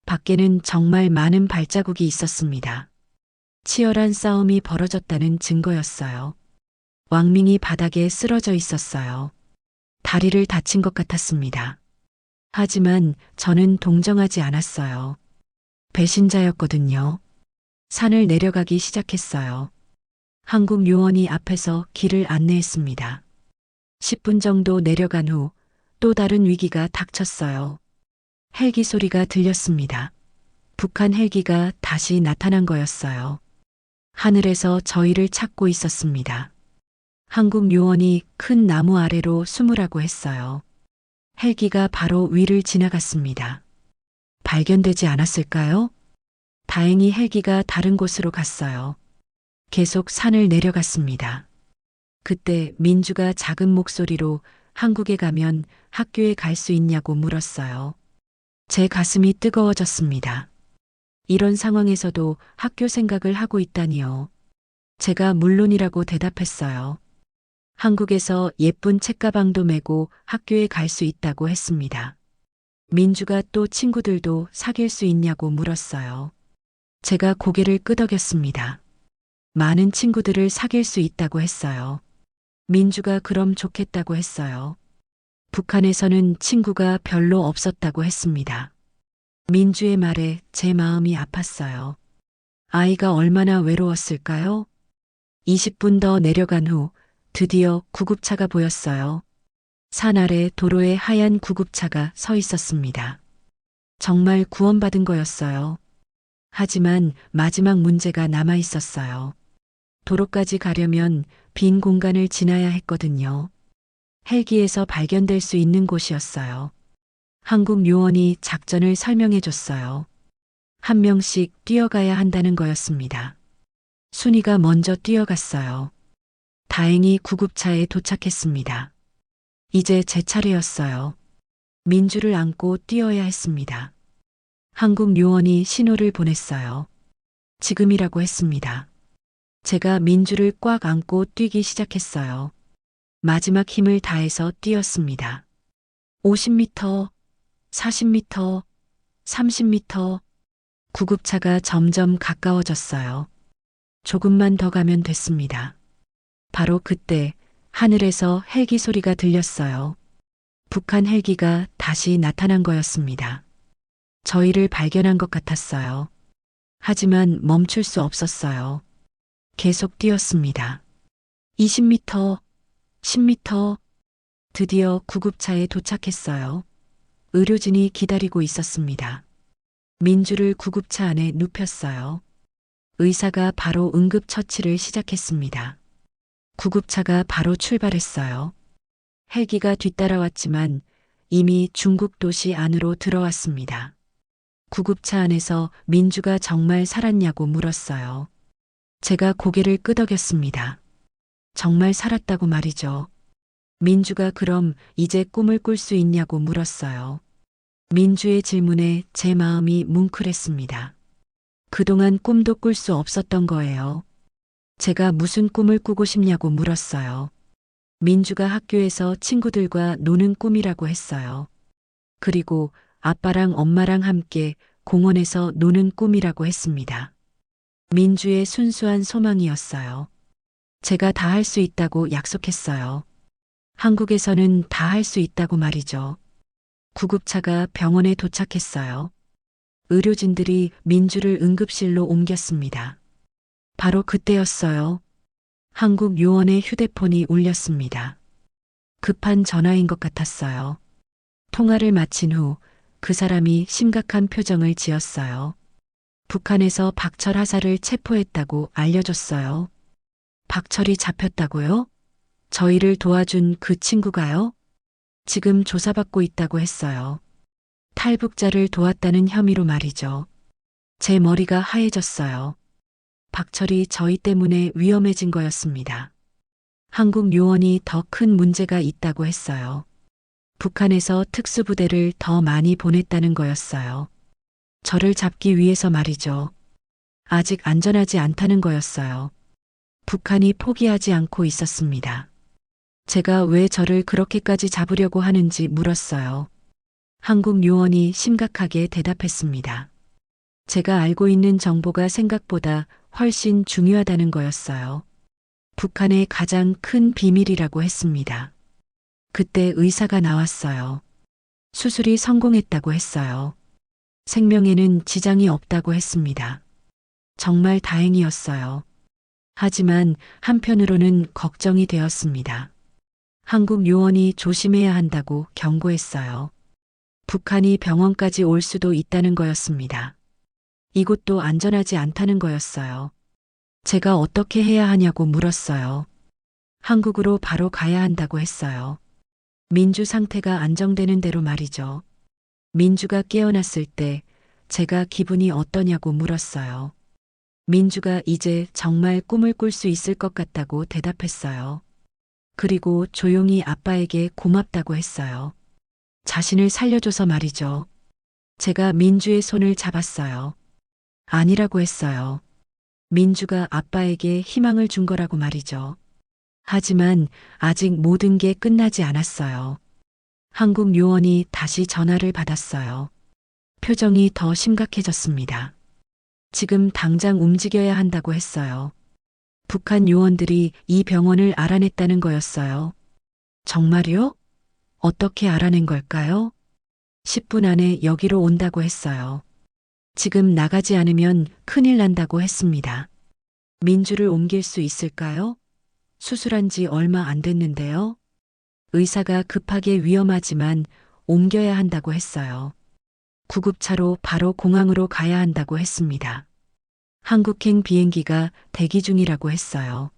밖에는 정말 많은 발자국이 있었습니다. 치열한 싸움이 벌어졌다는 증거였어요. 왕밍이 바닥에 쓰러져 있었어요. 다리를 다친 것 같았습니다. 하지만 저는 동정하지 않았어요. 배신자였거든요. 산을 내려가기 시작했어요. 한국 요원이 앞에서 길을 안내했습니다. 10분 정도 내려간 후 또 다른 위기가 닥쳤어요. 헬기 소리가 들렸습니다. 북한 헬기가 다시 나타난 거였어요. 하늘에서 저희를 찾고 있었습니다. 한국 요원이 큰 나무 아래로 숨으라고 했어요. 헬기가 바로 위를 지나갔습니다. 발견되지 않았을까요? 다행히 헬기가 다른 곳으로 갔어요. 계속 산을 내려갔습니다. 그때 민주가 작은 목소리로 한국에 가면 학교에 갈 수 있냐고 물었어요. 제 가슴이 뜨거워졌습니다. 이런 상황에서도 학교 생각을 하고 있다니요. 제가 물론이라고 대답했어요. 한국에서 예쁜 책가방도 메고 학교에 갈 수 있다고 했습니다. 민주가 또 친구들도 사귈 수 있냐고 물었어요. 제가 고개를 끄덕였습니다. 많은 친구들을 사귈 수 있다고 했어요. 민주가 그럼 좋겠다고 했어요. 북한에서는 친구가 별로 없었다고 했습니다. 민주의 말에 제 마음이 아팠어요. 아이가 얼마나 외로웠을까요? 20분 더 내려간 후 드디어 구급차가 보였어요. 산 아래 도로에 하얀 구급차가 서 있었습니다. 정말 구원받은 거였어요. 하지만 마지막 문제가 남아 있었어요. 도로까지 가려면 빈 공간을 지나야 했거든요. 헬기에서 발견될 수 있는 곳이었어요. 한국 요원이 작전을 설명해 줬어요. 한 명씩 뛰어가야 한다는 거였습니다. 순이가 먼저 뛰어갔어요. 다행히 구급차에 도착했습니다. 이제 제 차례였어요. 민주를 안고 뛰어야 했습니다. 한국 요원이 신호를 보냈어요. 지금이라고 했습니다. 제가 민주를 꽉 안고 뛰기 시작했어요. 마지막 힘을 다해서 뛰었습니다. 50m, 40m, 30m. 구급차가 점점 가까워졌어요. 조금만 더 가면 됐습니다. 바로 그때 하늘에서 헬기 소리가 들렸어요. 북한 헬기가 다시 나타난 거였습니다. 저희를 발견한 것 같았어요. 하지만 멈출 수 없었어요. 계속 뛰었습니다. 20m, 10m. 드디어 구급차에 도착했어요. 의료진이 기다리고 있었습니다. 민주를 구급차 안에 눕혔어요. 의사가 바로 응급처치를 시작했습니다. 구급차가 바로 출발했어요. 헬기가 뒤따라왔지만 이미 중국 도시 안으로 들어왔습니다. 구급차 안에서 민주가 정말 살았냐고 물었어요. 제가 고개를 끄덕였습니다. 정말 살았다고 말이죠. 민주가 그럼 이제 꿈을 꿀 수 있냐고 물었어요. 민주의 질문에 제 마음이 뭉클했습니다. 그동안 꿈도 꿀 수 없었던 거예요. 제가 무슨 꿈을 꾸고 싶냐고 물었어요. 민주가 학교에서 친구들과 노는 꿈이라고 했어요. 그리고 아빠랑 엄마랑 함께 공원에서 노는 꿈이라고 했습니다. 민주의 순수한 소망이었어요. 제가 다 할 수 있다고 약속했어요. 한국에서는 다 할 수 있다고 말이죠. 구급차가 병원에 도착했어요. 의료진들이 민주를 응급실로 옮겼습니다. 바로 그때였어요. 한국 요원의 휴대폰이 울렸습니다. 급한 전화인 것 같았어요. 통화를 마친 후 그 사람이 심각한 표정을 지었어요. 북한에서 박철 하사를 체포했다고 알려줬어요. 박철이 잡혔다고요? 저희를 도와준 그 친구가요? 지금 조사받고 있다고 했어요. 탈북자를 도왔다는 혐의로 말이죠. 제 머리가 하얘졌어요. 박철이 저희 때문에 위험해진 거였습니다. 한국 요원이 더 큰 문제가 있다고 했어요. 북한에서 특수부대를 더 많이 보냈다는 거였어요. 저를 잡기 위해서 말이죠. 아직 안전하지 않다는 거였어요. 북한이 포기하지 않고 있었습니다. 제가 왜 저를 그렇게까지 잡으려고 하는지 물었어요. 한국 요원이 심각하게 대답했습니다. 제가 알고 있는 정보가 생각보다 훨씬 중요하다는 거였어요. 북한의 가장 큰 비밀이라고 했습니다. 그때 의사가 나왔어요. 수술이 성공했다고 했어요. 생명에는 지장이 없다고 했습니다. 정말 다행이었어요. 하지만 한편으로는 걱정이 되었습니다. 한국 요원이 조심해야 한다고 경고했어요. 북한이 병원까지 올 수도 있다는 거였습니다. 이곳도 안전하지 않다는 거였어요. 제가 어떻게 해야 하냐고 물었어요. 한국으로 바로 가야 한다고 했어요. 민주 상태가 안정되는 대로 말이죠. 민주가 깨어났을 때 제가 기분이 어떠냐고 물었어요. 민주가 이제 정말 꿈을 꿀 수 있을 것 같다고 대답했어요. 그리고 조용히 아빠에게 고맙다고 했어요. 자신을 살려줘서 말이죠. 제가 민주의 손을 잡았어요. 아니라고 했어요. 민주가 아빠에게 희망을 준 거라고 말이죠. 하지만 아직 모든 게 끝나지 않았어요. 한국 요원이 다시 전화를 받았어요. 표정이 더 심각해졌습니다. 지금 당장 움직여야 한다고 했어요. 북한 요원들이 이 병원을 알아냈다는 거였어요. 정말요? 어떻게 알아낸 걸까요? 10분 안에 여기로 온다고 했어요. 지금 나가지 않으면 큰일 난다고 했습니다. 민주를 옮길 수 있을까요? 수술한 지 얼마 안 됐는데요. 의사가 급하게 위험하지만 옮겨야 한다고 했어요. 구급차로 바로 공항으로 가야 한다고 했습니다. 한국행 비행기가 대기 중이라고 했어요.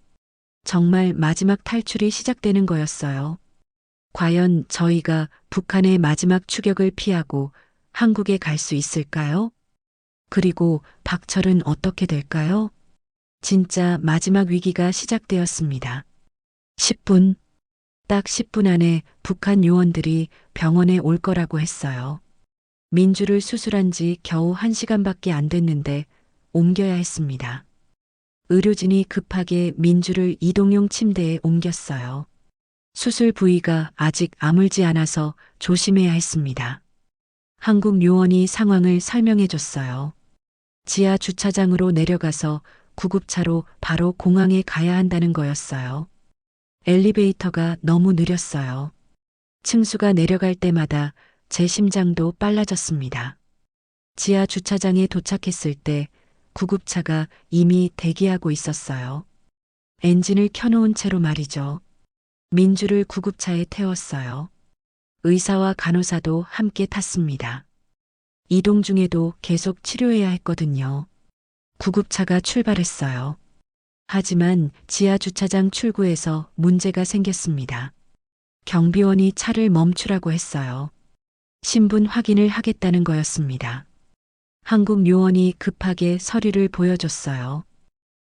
정말 마지막 탈출이 시작되는 거였어요. 과연 저희가 북한의 마지막 추격을 피하고 한국에 갈 수 있을까요? 그리고 박철은 어떻게 될까요? 진짜 마지막 위기가 시작되었습니다. 10분, 딱 10분 안에 북한 요원들이 병원에 올 거라고 했어요. 민주를 수술한 지 겨우 1시간밖에 안 됐는데 옮겨야 했습니다. 의료진이 급하게 민주를 이동용 침대에 옮겼어요. 수술 부위가 아직 아물지 않아서 조심해야 했습니다. 한국 요원이 상황을 설명해 줬어요. 지하 주차장으로 내려가서 구급차로 바로 공항에 가야 한다는 거였어요. 엘리베이터가 너무 느렸어요. 층수가 내려갈 때마다 제 심장도 빨라졌습니다. 지하 주차장에 도착했을 때 구급차가 이미 대기하고 있었어요. 엔진을 켜놓은 채로 말이죠. 민주를 구급차에 태웠어요. 의사와 간호사도 함께 탔습니다. 이동 중에도 계속 치료해야 했거든요. 구급차가 출발했어요. 하지만 지하 주차장 출구에서 문제가 생겼습니다. 경비원이 차를 멈추라고 했어요. 신분 확인을 하겠다는 거였습니다. 한국 요원이 급하게 서류를 보여줬어요.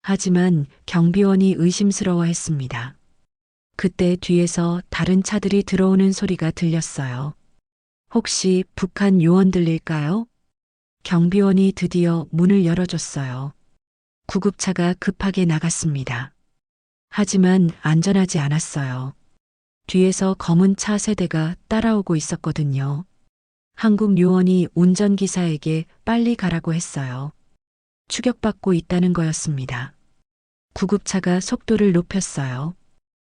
하지만 경비원이 의심스러워 했습니다. 그때 뒤에서 다른 차들이 들어오는 소리가 들렸어요. 혹시 북한 요원들일까요? 경비원이 드디어 문을 열어줬어요. 구급차가 급하게 나갔습니다. 하지만 안전하지 않았어요. 뒤에서 검은 차 세대가 따라오고 있었거든요. 한국 요원이 운전기사에게 빨리 가라고 했어요. 추격받고 있다는 거였습니다. 구급차가 속도를 높였어요.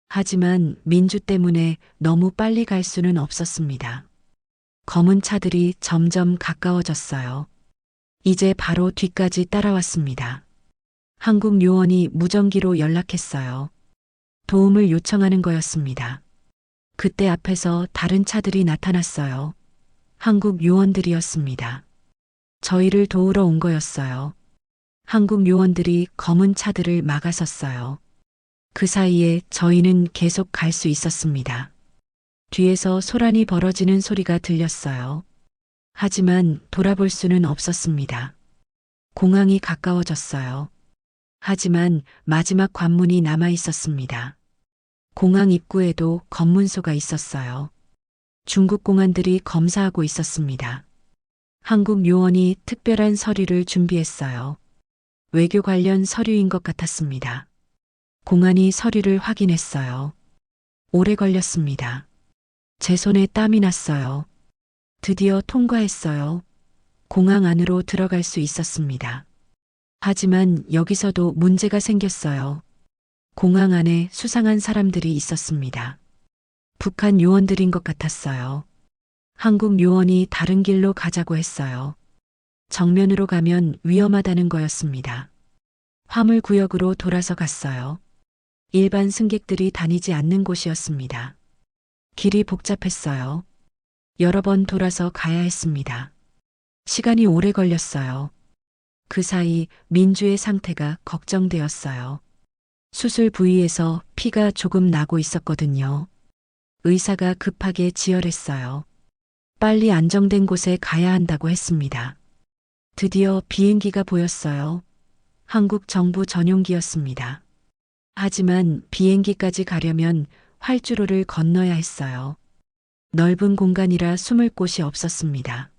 하지만 민주 때문에 너무 빨리 갈 수는 없었습니다. 검은 차들이 점점 가까워졌어요. 이제 바로 뒤까지 따라왔습니다. 한국 요원이 무전기로 연락했어요. 도움을 요청하는 거였습니다. 그때 앞에서 다른 차들이 나타났어요. 한국 요원들이었습니다. 저희를 도우러 온 거였어요. 한국 요원들이 검은 차들을 막아섰어요. 그 사이에 저희는 계속 갈 수 있었습니다. 뒤에서 소란이 벌어지는 소리가 들렸어요. 하지만 돌아볼 수는 없었습니다. 공항이 가까워졌어요. 하지만 마지막 관문이 남아 있었습니다. 공항 입구에도 검문소가 있었어요. 중국 공안들이 검사하고 있었습니다. 한국 요원이 특별한 서류를 준비했어요. 외교 관련 서류인 것 같았습니다. 공안이 서류를 확인했어요. 오래 걸렸습니다. 제 손에 땀이 났어요. 드디어 통과했어요. 공항 안으로 들어갈 수 있었습니다. 하지만 여기서도 문제가 생겼어요. 공항 안에 수상한 사람들이 있었습니다. 북한 요원들인 것 같았어요. 한국 요원이 다른 길로 가자고 했어요. 정면으로 가면 위험하다는 거였습니다. 화물 구역으로 돌아서 갔어요. 일반 승객들이 다니지 않는 곳이었습니다. 길이 복잡했어요. 여러 번 돌아서 가야 했습니다. 시간이 오래 걸렸어요. 그 사이 민주의 상태가 걱정되었어요. 수술 부위에서 피가 조금 나고 있었거든요. 의사가 급하게 지혈했어요. 빨리 안정된 곳에 가야 한다고 했습니다. 드디어 비행기가 보였어요. 한국 정부 전용기였습니다. 하지만 비행기까지 가려면 활주로를 건너야 했어요. 넓은 공간이라 숨을 곳이 없었습니다.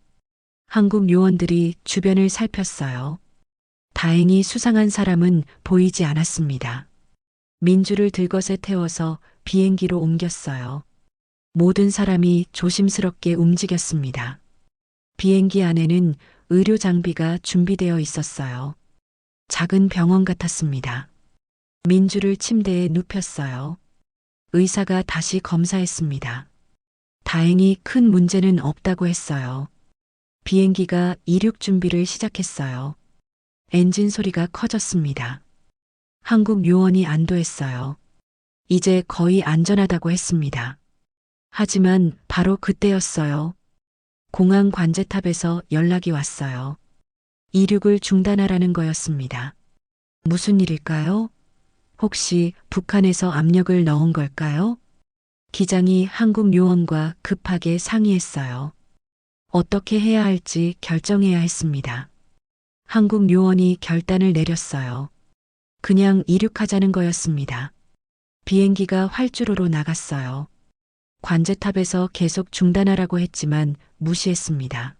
한국 요원들이 주변을 살폈어요. 다행히 수상한 사람은 보이지 않았습니다. 민주를 들것에 태워서 비행기로 옮겼어요. 모든 사람이 조심스럽게 움직였습니다. 비행기 안에는 의료 장비가 준비되어 있었어요. 작은 병원 같았습니다. 민주를 침대에 눕혔어요. 의사가 다시 검사했습니다. 다행히 큰 문제는 없다고 했어요. 비행기가 이륙 준비를 시작했어요. 엔진 소리가 커졌습니다. 한국 요원이 안도했어요. 이제 거의 안전하다고 했습니다. 하지만 바로 그때였어요. 공항 관제탑에서 연락이 왔어요. 이륙을 중단하라는 거였습니다. 무슨 일일까요? 혹시 북한에서 압력을 넣은 걸까요? 기장이 한국 요원과 급하게 상의했어요. 어떻게 해야 할지 결정해야 했습니다. 한국 요원이 결단을 내렸어요. 그냥 이륙하자는 거였습니다. 비행기가 활주로로 나갔어요. 관제탑에서 계속 중단하라고 했지만 무시했습니다.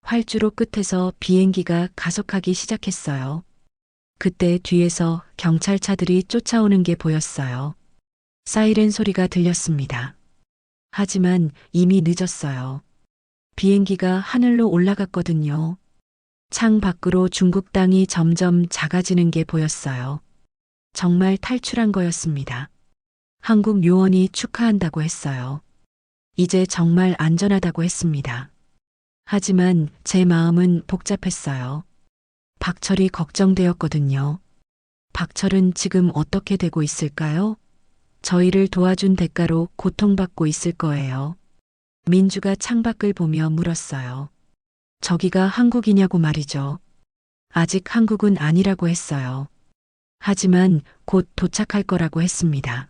활주로 끝에서 비행기가 가속하기 시작했어요. 그때 뒤에서 경찰차들이 쫓아오는 게 보였어요. 사이렌 소리가 들렸습니다. 하지만 이미 늦었어요. 비행기가 하늘로 올라갔거든요. 창 밖으로 중국 땅이 점점 작아지는 게 보였어요. 정말 탈출한 거였습니다. 한국 요원이 축하한다고 했어요. 이제 정말 안전하다고 했습니다. 하지만 제 마음은 복잡했어요. 박철이 걱정되었거든요. 박철은 지금 어떻게 되고 있을까요? 저희를 도와준 대가로 고통받고 있을 거예요. 민주가 창밖을 보며 물었어요. 저기가 한국이냐고 말이죠. 아직 한국은 아니라고 했어요. 하지만 곧 도착할 거라고 했습니다.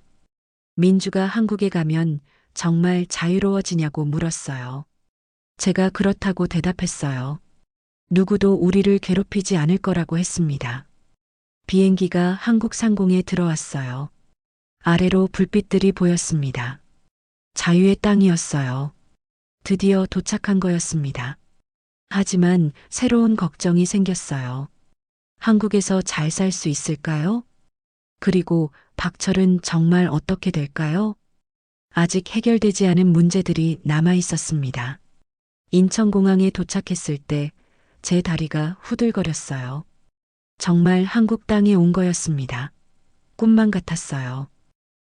민주가 한국에 가면 정말 자유로워지냐고 물었어요. 제가 그렇다고 대답했어요. 누구도 우리를 괴롭히지 않을 거라고 했습니다. 비행기가 한국 상공에 들어왔어요. 아래로 불빛들이 보였습니다. 자유의 땅이었어요. 드디어 도착한 거였습니다. 하지만 새로운 걱정이 생겼어요. 한국에서 잘 살 수 있을까요? 그리고 박철은 정말 어떻게 될까요? 아직 해결되지 않은 문제들이 남아 있었습니다. 인천공항에 도착했을 때 제 다리가 후들거렸어요. 정말 한국 땅에 온 거였습니다. 꿈만 같았어요.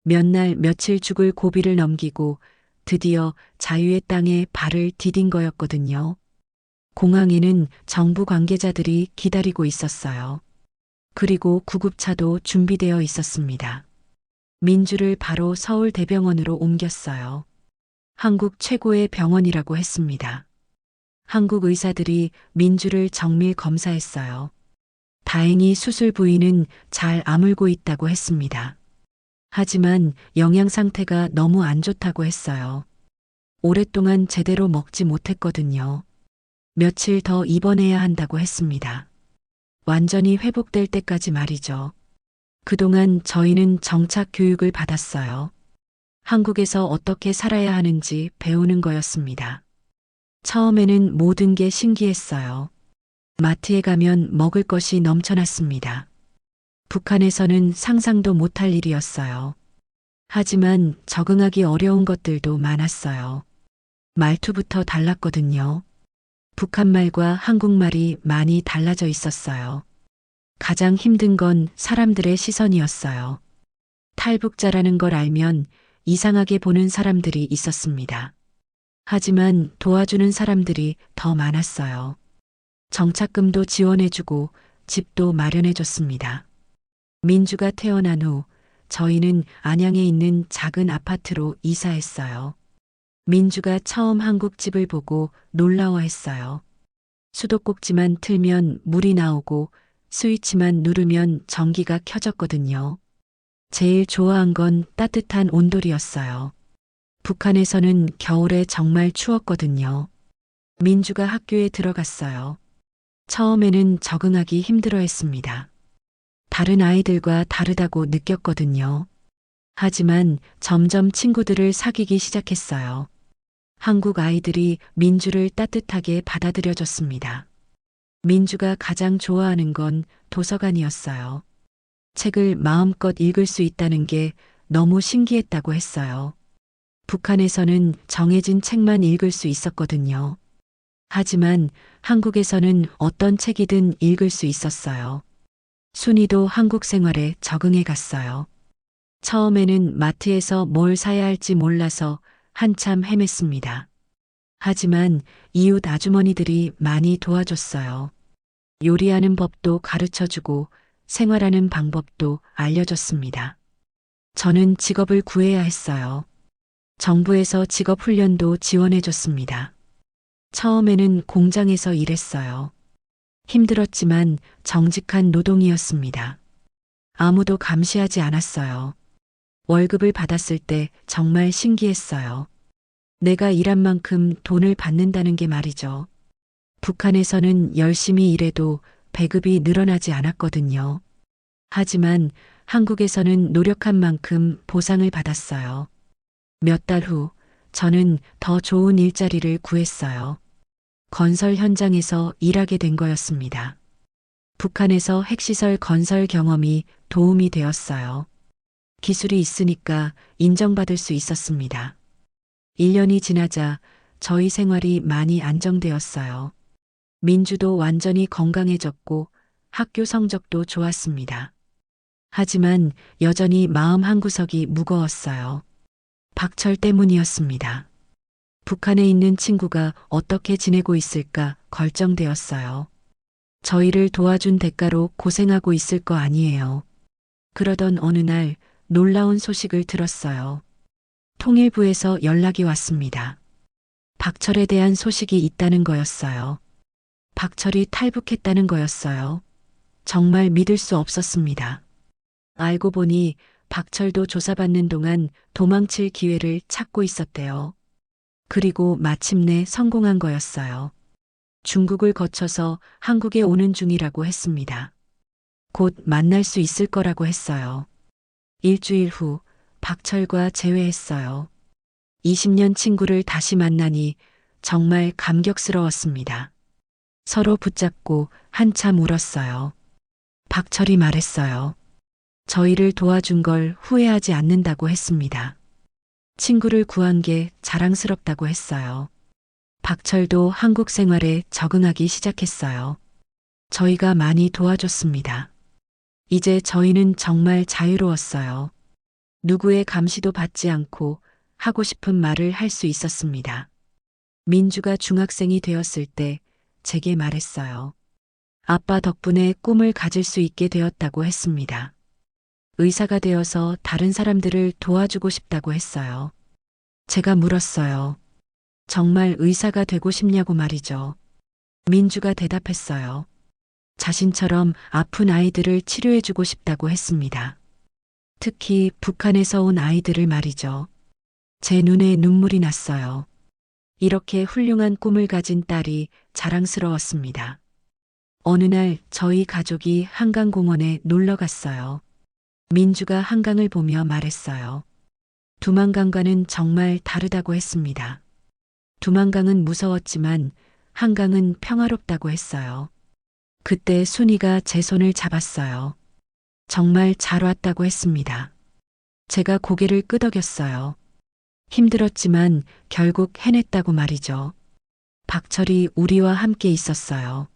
몇 날 며칠 죽을 고비를 넘기고 드디어 자유의 땅에 발을 디딘 거였거든요. 공항에는 정부 관계자들이 기다리고 있었어요. 그리고 구급차도 준비되어 있었습니다. 민주를 바로 서울대병원으로 옮겼어요. 한국 최고의 병원이라고 했습니다. 한국 의사들이 민주를 정밀 검사했어요. 다행히 수술 부위는 잘 아물고 있다고 했습니다. 하지만 영양 상태가 너무 안 좋다고 했어요. 오랫동안 제대로 먹지 못했거든요. 며칠 더 입원해야 한다고 했습니다. 완전히 회복될 때까지 말이죠. 그동안 저희는 정착 교육을 받았어요. 한국에서 어떻게 살아야 하는지 배우는 거였습니다. 처음에는 모든 게 신기했어요. 마트에 가면 먹을 것이 넘쳐났습니다. 북한에서는 상상도 못할 일이었어요. 하지만 적응하기 어려운 것들도 많았어요. 말투부터 달랐거든요. 북한말과 한국말이 많이 달라져 있었어요. 가장 힘든 건 사람들의 시선이었어요. 탈북자라는 걸 알면 이상하게 보는 사람들이 있었습니다. 하지만 도와주는 사람들이 더 많았어요. 정착금도 지원해주고 집도 마련해줬습니다. 민주가 태어난 후 저희는 안양에 있는 작은 아파트로 이사했어요. 민주가 처음 한국집을 보고 놀라워했어요. 수도꼭지만 틀면 물이 나오고 스위치만 누르면 전기가 켜졌거든요. 제일 좋아한 건 따뜻한 온돌이었어요. 북한에서는 겨울에 정말 추웠거든요. 민주가 학교에 들어갔어요. 처음에는 적응하기 힘들어 했습니다. 다른 아이들과 다르다고 느꼈거든요. 하지만 점점 친구들을 사귀기 시작했어요. 한국 아이들이 민주를 따뜻하게 받아들여줬습니다. 민주가 가장 좋아하는 건 도서관이었어요. 책을 마음껏 읽을 수 있다는 게 너무 신기했다고 했어요. 북한에서는 정해진 책만 읽을 수 있었거든요. 하지만 한국에서는 어떤 책이든 읽을 수 있었어요. 순이도 한국 생활에 적응해 갔어요. 처음에는 마트에서 뭘 사야 할지 몰라서 한참 헤맸습니다. 하지만 이웃 아주머니들이 많이 도와줬어요. 요리하는 법도 가르쳐 주고 생활하는 방법도 알려줬습니다. 저는 직업을 구해야 했어요. 정부에서 직업 훈련도 지원해 줬습니다. 처음에는 공장에서 일했어요. 힘들었지만 정직한 노동이었습니다. 아무도 감시하지 않았어요. 월급을 받았을 때 정말 신기했어요. 내가 일한 만큼 돈을 받는다는 게 말이죠. 북한에서는 열심히 일해도 배급이 늘어나지 않았거든요. 하지만 한국에서는 노력한 만큼 보상을 받았어요. 몇 달 후 저는 더 좋은 일자리를 구했어요. 건설 현장에서 일하게 된 거였습니다. 북한에서 핵시설 건설 경험이 도움이 되었어요. 기술이 있으니까 인정받을 수 있었습니다. 1년이 지나자 저희 생활이 많이 안정되었어요. 민주도 완전히 건강해졌고 학교 성적도 좋았습니다. 하지만 여전히 마음 한구석이 무거웠어요. 박철 때문이었습니다. 북한에 있는 친구가 어떻게 지내고 있을까 걱정되었어요. 저희를 도와준 대가로 고생하고 있을 거 아니에요. 그러던 어느 날 놀라운 소식을 들었어요. 통일부에서 연락이 왔습니다. 박철에 대한 소식이 있다는 거였어요. 박철이 탈북했다는 거였어요. 정말 믿을 수 없었습니다. 알고 보니 박철도 조사받는 동안 도망칠 기회를 찾고 있었대요. 그리고 마침내 성공한 거였어요. 중국을 거쳐서 한국에 오는 중이라고 했습니다. 곧 만날 수 있을 거라고 했어요. 일주일 후 박철과 재회했어요. 20년 친구를 다시 만나니 정말 감격스러웠습니다. 서로 붙잡고 한참 울었어요. 박철이 말했어요. 저희를 도와준 걸 후회하지 않는다고 했습니다. 친구를 구한 게 자랑스럽다고 했어요. 박철도 한국 생활에 적응하기 시작했어요. 저희가 많이 도와줬습니다. 이제 저희는 정말 자유로웠어요. 누구의 감시도 받지 않고 하고 싶은 말을 할 수 있었습니다. 민주가 중학생이 되었을 때 제게 말했어요. 아빠 덕분에 꿈을 가질 수 있게 되었다고 했습니다. 의사가 되어서 다른 사람들을 도와주고 싶다고 했어요. 제가 물었어요. 정말 의사가 되고 싶냐고 말이죠. 민주가 대답했어요. 자신처럼 아픈 아이들을 치료해주고 싶다고 했습니다. 특히 북한에서 온 아이들을 말이죠. 제 눈에 눈물이 났어요. 이렇게 훌륭한 꿈을 가진 딸이 자랑스러웠습니다. 어느 날 저희 가족이 한강공원에 놀러 갔어요. 민주가 한강을 보며 말했어요. 두만강과는 정말 다르다고 했습니다. 두만강은 무서웠지만 한강은 평화롭다고 했어요. 그때 순이가 제 손을 잡았어요. 정말 잘 왔다고 했습니다. 제가 고개를 끄덕였어요. 힘들었지만 결국 해냈다고 말이죠. 박철이 우리와 함께 있었어요.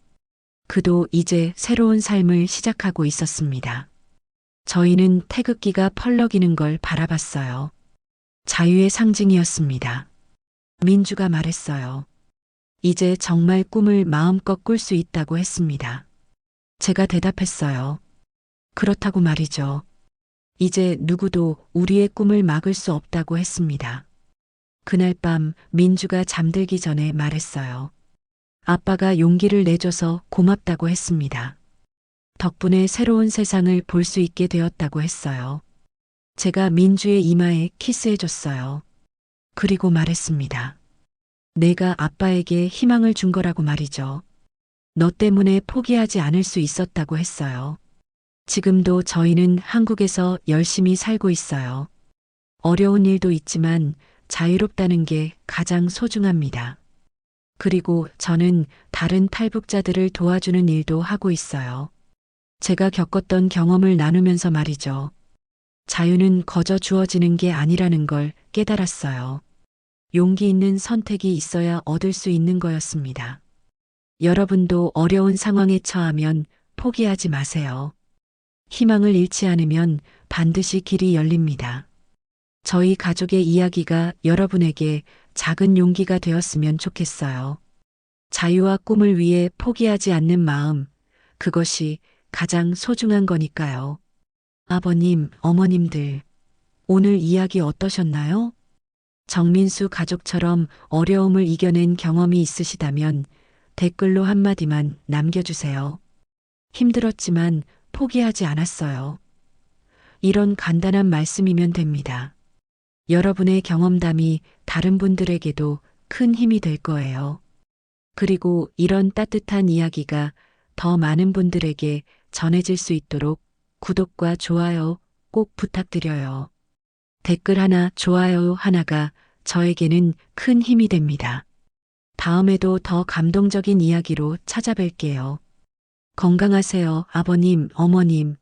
그도 이제 새로운 삶을 시작하고 있었습니다. 저희는 태극기가 펄럭이는 걸 바라봤어요. 자유의 상징이었습니다. 민주가 말했어요. 이제 정말 꿈을 마음껏 꿀 수 있다고 했습니다. 제가 대답했어요. 그렇다고 말이죠. 이제 누구도 우리의 꿈을 막을 수 없다고 했습니다. 그날 밤 민주가 잠들기 전에 말했어요. 아빠가 용기를 내줘서 고맙다고 했습니다. 덕분에 새로운 세상을 볼 수 있게 되었다고 했어요. 제가 민주의 이마에 키스해줬어요. 그리고 말했습니다. 내가 아빠에게 희망을 준 거라고 말이죠. 너 때문에 포기하지 않을 수 있었다고 했어요. 지금도 저희는 한국에서 열심히 살고 있어요. 어려운 일도 있지만 자유롭다는 게 가장 소중합니다. 그리고 저는 다른 탈북자들을 도와주는 일도 하고 있어요. 제가 겪었던 경험을 나누면서 말이죠. 자유는 거저 주어지는 게 아니라는 걸 깨달았어요. 용기 있는 선택이 있어야 얻을 수 있는 거였습니다. 여러분도 어려운 상황에 처하면 포기하지 마세요. 희망을 잃지 않으면 반드시 길이 열립니다. 저희 가족의 이야기가 여러분에게 작은 용기가 되었으면 좋겠어요. 자유와 꿈을 위해 포기하지 않는 마음, 그것이 가장 소중한 거니까요. 아버님, 어머님들, 오늘 이야기 어떠셨나요? 정민수 가족처럼 어려움을 이겨낸 경험이 있으시다면 댓글로 한마디만 남겨주세요. 힘들었지만 포기하지 않았어요. 이런 간단한 말씀이면 됩니다. 여러분의 경험담이 다른 분들에게도 큰 힘이 될 거예요. 그리고 이런 따뜻한 이야기가 더 많은 분들에게 전해질 수 있도록 구독과 좋아요 꼭 부탁드려요. 댓글 하나, 좋아요 하나가 저에게는 큰 힘이 됩니다. 다음에도 더 감동적인 이야기로 찾아뵐게요. 건강하세요, 아버님, 어머님.